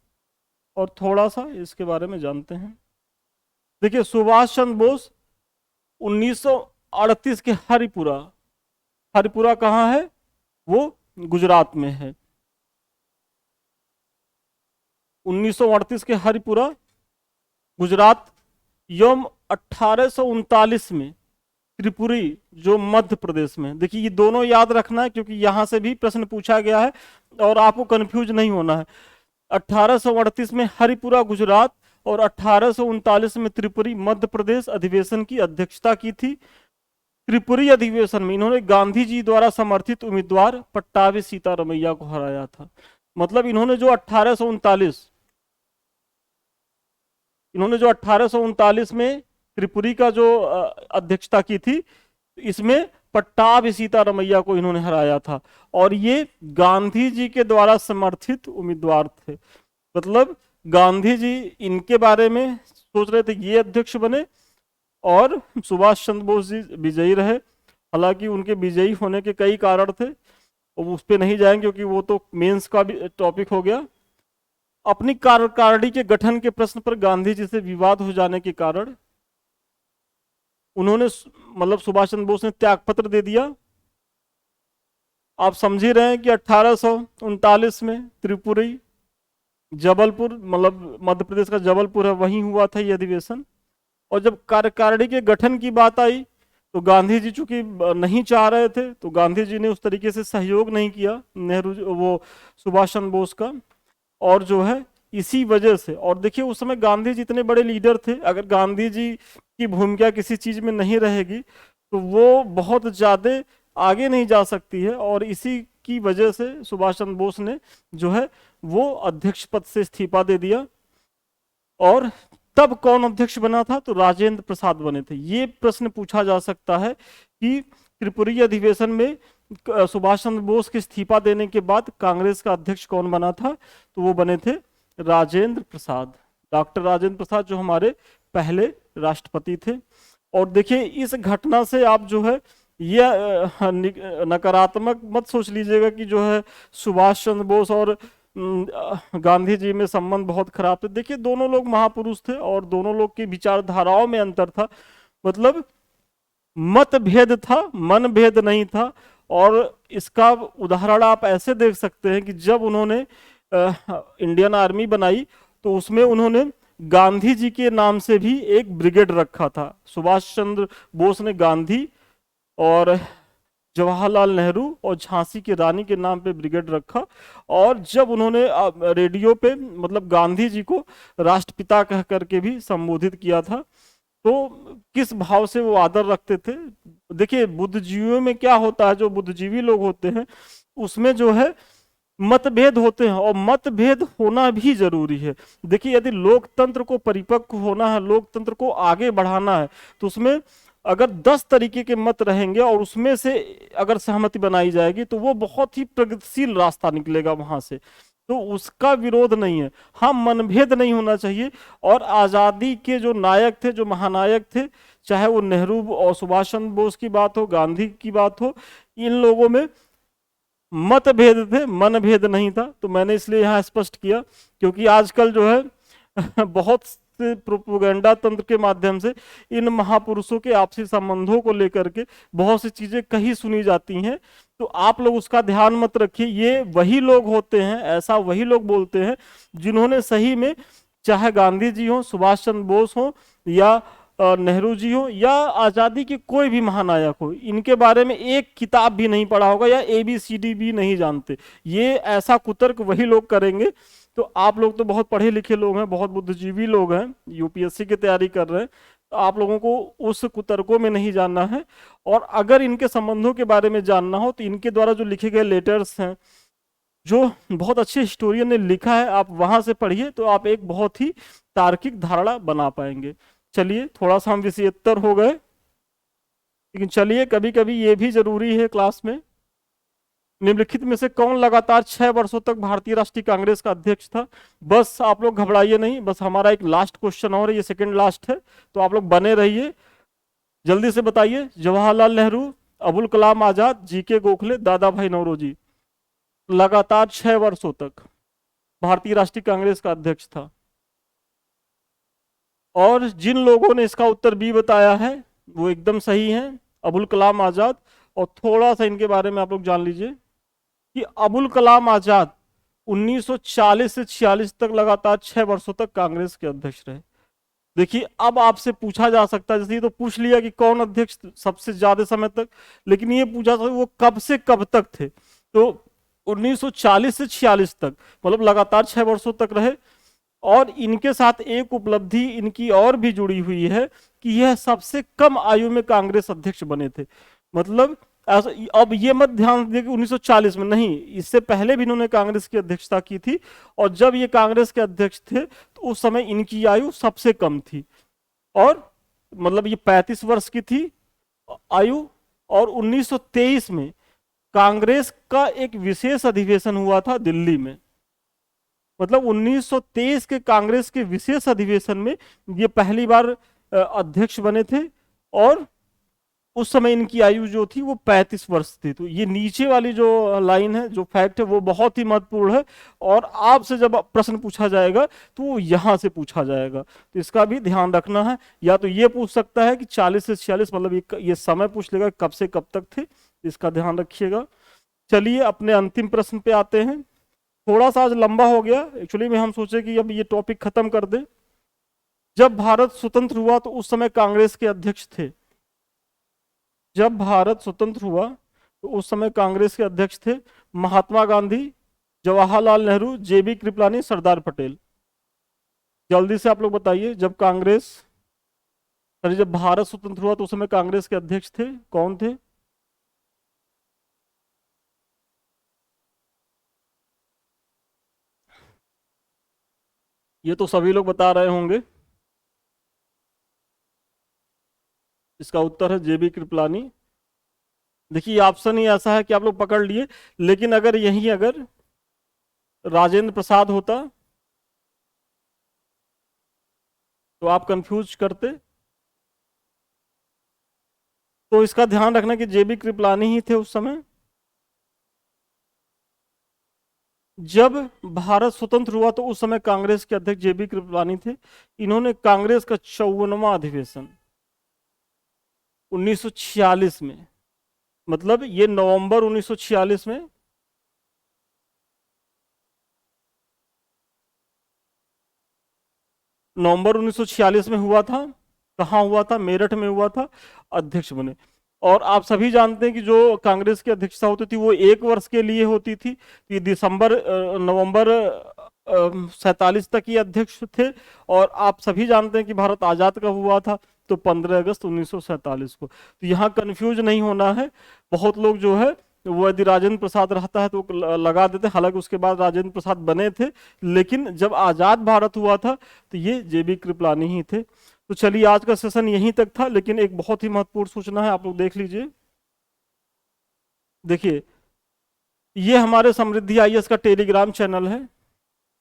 और थोड़ा सा इसके बारे में जानते हैं। देखिए, सुभाष चंद्र बोस 1938 के हरिपुरा, हरिपुरा कहाँ है? वो गुजरात में है। 1938 के हरिपुरा गुजरात, एवं 1839 में त्रिपुरी, जो मध्य प्रदेश में। देखिए, ये दोनों याद रखना है क्योंकि यहां से भी प्रश्न पूछा गया है और आपको कंफ्यूज नहीं होना है। 1838 में हरिपुरा गुजरात और 1839 में त्रिपुरी मध्य प्रदेश अधिवेशन की अध्यक्षता की थी। त्रिपुरी अधिवेशन में इन्होंने गांधी जी द्वारा समर्थित उम्मीदवार पट्टाभी सीतारमैया को हराया था। मतलब इन्होंने जो 1839 में त्रिपुरी का जो अध्यक्षता की थी, इसमें पट्टाभी सीतारमैया को इन्होंने हराया था। और ये गांधी जी के द्वारा समर्थित उम्मीदवार थे। मतलब गांधी जी इनके बारे में सोच रहे थे, ये अध्यक्ष बने, और सुभाष चंद्र बोस जी विजयी रहे। हालांकि उनके विजयी होने के कई कारण थे, उस पर नहीं जाएंगे क्योंकि वो तो मेंस का भी टॉपिक हो गया। अपनी कार्यकारिणी के गठन के प्रश्न पर गांधी जी से विवाद हो जाने के कारण उन्होंने, मतलब सुभाष चंद्र बोस ने त्यागपत्र दे दिया। आप समझ ही रहे हैं कि 1839 में त्रिपुरी, जबलपुर, मतलब मध्य प्रदेश का जबलपुर है, वहीं हुआ था ये अधिवेशन। और जब कार्यकारिणी के गठन की बात आई तो गांधी जी चूंकि नहीं चाह रहे थे, तो गांधी जी ने उस तरीके से सहयोग नहीं किया वो सुभाष चंद्र बोस का। और जो है इसी वजह से, और देखिए उस समय गांधी जी इतने बड़े लीडर थे, अगर गांधी जी की भूमिका किसी चीज में नहीं रहेगी तो वो बहुत ज्यादा आगे नहीं जा सकती है। और इसी की वजह से सुभाष चंद्र बोस ने जो है वो अध्यक्ष पद से इस्तीफा दे दिया। और तब कौन अध्यक्ष बना था? तो राजेंद्र प्रसाद बने थे। ये प्रश्न पूछा जा सकता है कि त्रिपुरी अधिवेशन में सुभाष चंद्र बोस के इस्तीफा देने के बाद कांग्रेस का अध्यक्ष कौन बना था? तो वो बने थे राजेंद्र प्रसाद, डॉक्टर राजेंद्र प्रसाद, जो हमारे पहले राष्ट्रपति थे। और देखिए, इस घटना से आप जो है ये नकारात्मक मत सोच लीजिएगा कि जो है सुभाष चंद्र बोस और गांधी जी में संबंध बहुत खराब थे। देखिए, दोनों लोग महापुरुष थे और दोनों लोग की विचारधाराओं में अंतर था। मतलब मतभेद था, मनभेद नहीं था। और इसका उदाहरण आप ऐसे देख सकते हैं कि जब उन्होंने इंडियन आर्मी बनाई तो उसमें उन्होंने गांधी जी के नाम से भी एक ब्रिगेड रखा था। सुभाष चंद्र बोस ने गांधी और जवाहरलाल नेहरू और झांसी की रानी के नाम पे ब्रिगेड रखा। और जब उन्होंने रेडियो पे मतलब गांधी जी को राष्ट्रपिता कह करके भी संबोधित किया था, तो किस भाव से वो आदर रखते थे। देखिए, बुद्धिजीवियों में क्या होता है, जो बुद्धिजीवी लोग होते हैं उसमें जो है मतभेद होते हैं और मतभेद होना भी जरूरी है। देखिए, यदि लोकतंत्र को परिपक्व होना है, लोकतंत्र को आगे बढ़ाना है, तो उसमें अगर 10 तरीके के मत रहेंगे और उसमें से अगर सहमति बनाई जाएगी तो वो बहुत ही प्रगतिशील रास्ता निकलेगा वहां से। तो उसका विरोध नहीं है। हाँ, मनभेद नहीं होना चाहिए। और आजादी के जो नायक थे, जो महानायक थे, चाहे वो नेहरू और सुभाष चंद्र बोस की बात हो, गांधी की बात हो, इन लोगों में मतभेद थे, मनभेद नहीं था। तो मैंने इसलिए यहाँ स्पष्ट किया क्योंकि आजकल जो है बहुत से प्रोपेगेंडा तंत्र के माध्यम से इन महापुरुषों के आपसी संबंधों को लेकर के बहुत सी चीजें कही सुनी जाती हैं। तो आप लोग उसका ध्यान मत रखिए। ये वही लोग होते हैं, ऐसा वही लोग बोलते हैं जिन्होंने सही में, चाहे गांधी जी हो, सुभाष चंद्र बोस हो, या नेहरू जी हो, या आजादी के कोई भी महानायक हो, इनके बारे में एक किताब भी नहीं पढ़ा होगा या ABCD भी नहीं जानते। ये ऐसा कुतर्क वही लोग करेंगे। तो आप लोग तो बहुत पढ़े लिखे लोग हैं, बहुत बुद्धिजीवी लोग हैं, UPSC की तैयारी कर रहे हैं, तो आप लोगों को उस कुतर्कों में नहीं जानना है। और अगर इनके संबंधों के बारे में जानना हो तो इनके द्वारा जो लिखे गए लेटर्स हैं, जो बहुत अच्छे हिस्टोरियन ने लिखा है, आप वहां से पढ़िए तो आप एक बहुत ही तार्किक धारणा बना पाएंगे। चलिए, थोड़ा सा हम विषयेत्तर हो गए, लेकिन चलिए कभी कभी ये भी जरूरी है क्लास में। निम्नलिखित में से कौन लगातार 6 वर्षों तक भारतीय राष्ट्रीय कांग्रेस का अध्यक्ष था? बस आप लोग घबराइए नहीं, बस हमारा एक लास्ट क्वेश्चन और है, ये सेकंड लास्ट है, तो आप लोग बने रहिए। जल्दी से बताइए। जवाहरलाल नेहरू, अबुल कलाम आजाद, जीके गोखले, दादा भाई नौरोजी। लगातार 6 वर्षों तक भारतीय राष्ट्रीय कांग्रेस का अध्यक्ष था। और जिन लोगों ने इसका उत्तर बी बताया है वो एकदम सही है, अबुल कलाम आजाद। और थोड़ा सा इनके बारे में आप लोग जान लीजिए कि अबुल कलाम आजाद 1940 से 46 तक लगातार 6 वर्षों तक कांग्रेस के अध्यक्ष रहे। देखिए, अब आपसे पूछा जा सकता है, जैसे ये तो पूछ लिया कि कौन अध्यक्ष सबसे ज्यादा समय तक, लेकिन ये पूछा था वो कब से कब तक थे। तो 1940 से 46 तक, मतलब लगातार 6 वर्षों तक रहे। और इनके साथ एक उपलब्धि इनकी और भी जुड़ी हुई है कि यह सबसे कम आयु में कांग्रेस अध्यक्ष बने थे। मतलब अब ये मत ध्यान दीजिए कि 1940 में नहीं, इससे पहले भी इन्होंने कांग्रेस की अध्यक्षता की थी। और जब ये कांग्रेस के अध्यक्ष थे तो उस समय इनकी आयु सबसे कम थी, और मतलब ये 35 वर्ष की थी आयु। और 1923 में कांग्रेस का एक विशेष अधिवेशन हुआ था दिल्ली में। मतलब 1923 के कांग्रेस के विशेष अधिवेशन में ये पहली बार अध्यक्ष बने थे, और उस समय इनकी आयु जो थी वो 35 वर्ष थी। तो ये नीचे वाली जो लाइन है, जो फैक्ट है, वो बहुत ही महत्वपूर्ण है। और आपसे जब प्रश्न पूछा जाएगा तो वो यहां से पूछा जाएगा, तो इसका भी ध्यान रखना है। या तो ये पूछ सकता है कि 40 से 46, मतलब ये समय पूछ लेगा कब से कब तक थे, इसका ध्यान रखिएगा। चलिए अपने अंतिम प्रश्न पे आते हैं। थोड़ा सा आज लंबा हो गया एक्चुअली में, हम सोचे कि अब ये टॉपिक खत्म कर दे। जब भारत स्वतंत्र हुआ तो उस समय कांग्रेस के अध्यक्ष थे। जब भारत स्वतंत्र हुआ तो उस समय कांग्रेस के अध्यक्ष थे महात्मा गांधी, जवाहरलाल नेहरू, जेबी कृपलानी, सरदार पटेल। जल्दी से आप लोग बताइए। जब भारत स्वतंत्र हुआ तो उस समय कांग्रेस के अध्यक्ष थे, कौन थे? ये तो सभी लोग बता रहे होंगे। इसका उत्तर है जेबी कृपलानी। देखिए, ऑप्शन ही ऐसा है कि आप लोग पकड़ लिए, लेकिन अगर यही अगर राजेंद्र प्रसाद होता तो आप कंफ्यूज करते। तो इसका ध्यान रखना कि जेबी कृपलानी ही थे उस समय। जब भारत स्वतंत्र हुआ तो उस समय कांग्रेस के अध्यक्ष जेबी कृपलानी थे। इन्होंने कांग्रेस का 54वां अधिवेशन 1946 में, मतलब ये नवंबर 1946 में, नवंबर 1946 में हुआ था। कहाँ हुआ था? मेरठ में हुआ था। अध्यक्ष बने। और आप सभी जानते हैं कि जो कांग्रेस की अध्यक्षता होती थी वो 1 वर्ष के लिए होती थी। तो ये नवंबर 47 तक ये अध्यक्ष थे। और आप सभी जानते हैं कि भारत आजाद कब हुआ था? तो 15 अगस्त 1947 को। तो यहाँ कंफ्यूज नहीं होना है। बहुत लोग जो है वो यदि राजेंद्र प्रसाद रहता है तो लगा देते, हालांकि उसके बाद राजेंद्र प्रसाद बने थे, लेकिन जब आजाद भारत हुआ था तो ये जेबी कृपलानी ही थे। तो चलिए, आज का सेशन यहीं तक था, लेकिन एक बहुत ही महत्वपूर्ण सूचना है, आप लोग देख लीजिए। देखिए, ये हमारे समृद्धि आईएएस का टेलीग्राम चैनल है,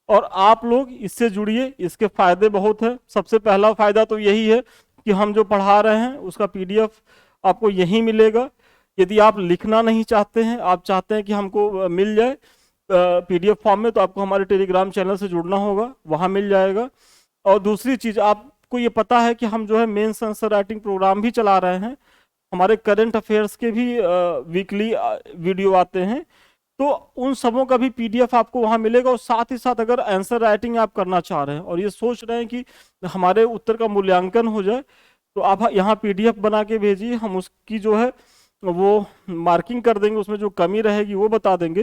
और आप लोग इससे जुड़िए। इसके फायदे बहुत हैं। सबसे पहला फायदा तो यही है कि हम जो पढ़ा रहे हैं उसका पीडीएफ आपको यहीं मिलेगा। यदि आप लिखना नहीं चाहते हैं, आप चाहते हैं कि हमको मिल जाए पीडीएफ फॉर्म में, तो आपको हमारे टेलीग्राम चैनल से जुड़ना होगा, वहां मिल जाएगा। और दूसरी चीज, आपको ये पता है कि हम जो है मेंस आंसर राइटिंग प्रोग्राम भी चला रहे हैं। हमारे करंट अफेयर्स के भी वीकली वीडियो आते हैं, तो उन सबों का भी पीडीएफ आपको वहां मिलेगा। और साथ ही साथ अगर आंसर राइटिंग आप करना चाह रहे हैं और ये सोच रहे हैं कि हमारे उत्तर का मूल्यांकन हो जाए, तो आप यहाँ पीडीएफ बना के भेजिए। हम उसकी जो है वो मार्किंग कर देंगे, उसमें जो कमी रहेगी वो बता देंगे।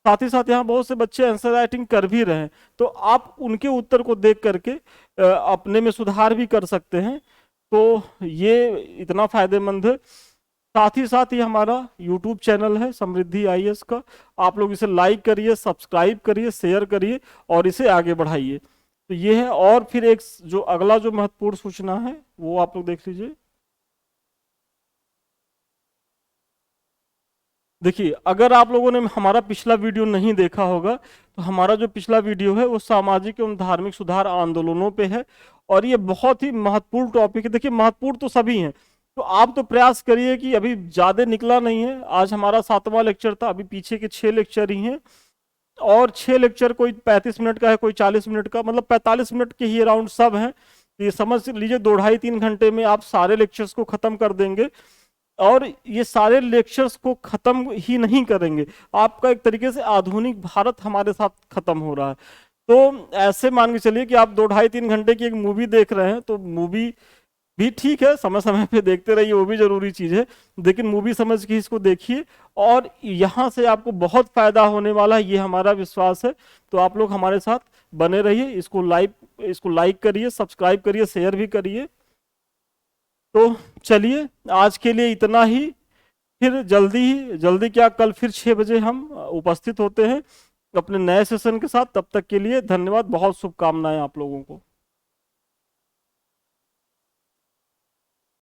साथ ही साथ यहाँ बहुत से बच्चे आंसर राइटिंग कर भी रहे हैं, तो आप उनके उत्तर को देख करके अपने में सुधार भी कर सकते हैं। तो ये इतना फायदेमंद है। साथ ही साथ ये हमारा यूट्यूब चैनल है समृद्धि आईएएस का, आप लोग इसे लाइक करिए, सब्सक्राइब करिए, शेयर करिए और इसे आगे बढ़ाइए। तो ये है। और फिर एक जो अगला जो महत्वपूर्ण सूचना है वो आप लोग देख लीजिए। देखिए, अगर आप लोगों ने हमारा पिछला वीडियो नहीं देखा होगा तो हमारा जो पिछला वीडियो है वो सामाजिक एवं धार्मिक सुधार आंदोलनों पे है और ये बहुत ही महत्वपूर्ण टॉपिक है। देखिए, महत्वपूर्ण तो सभी हैं, तो आप तो प्रयास करिए कि अभी ज्यादा निकला नहीं है। आज हमारा 7वां लेक्चर था, अभी पीछे के 6 लेक्चर ही हैं और 6 लेक्चर कोई 35 मिनट का है, कोई 40 मिनट का, मतलब 45 मिनट के ही अराउंड सब हैं। तो ये समझ लीजिए 2 ढाई 3 घंटे में आप सारे लेक्चर्स को खत्म कर देंगे। और ये सारे लेक्चर्स को खत्म ही नहीं करेंगे, आपका एक तरीके से आधुनिक भारत हमारे साथ खत्म हो रहा है। तो ऐसे मान के चलिए कि आप 2 ढाई 3 घंटे की एक मूवी देख रहे हैं, तो मूवी भी ठीक है, समय समय पे देखते रहिए, वो भी जरूरी चीज है, लेकिन मूवी समझ के इसको देखिए और यहाँ से आपको बहुत फायदा होने वाला है, ये हमारा विश्वास है। तो आप लोग हमारे साथ बने रहिए, इसको लाइक करिए, सब्सक्राइब करिए, शेयर भी करिए। तो चलिए, आज के लिए इतना ही। फिर जल्दी क्या, कल फिर 6 बजे हम उपस्थित होते हैं अपने नए सेशन के साथ। तब तक के लिए धन्यवाद, बहुत शुभकामनाएं आप लोगों को।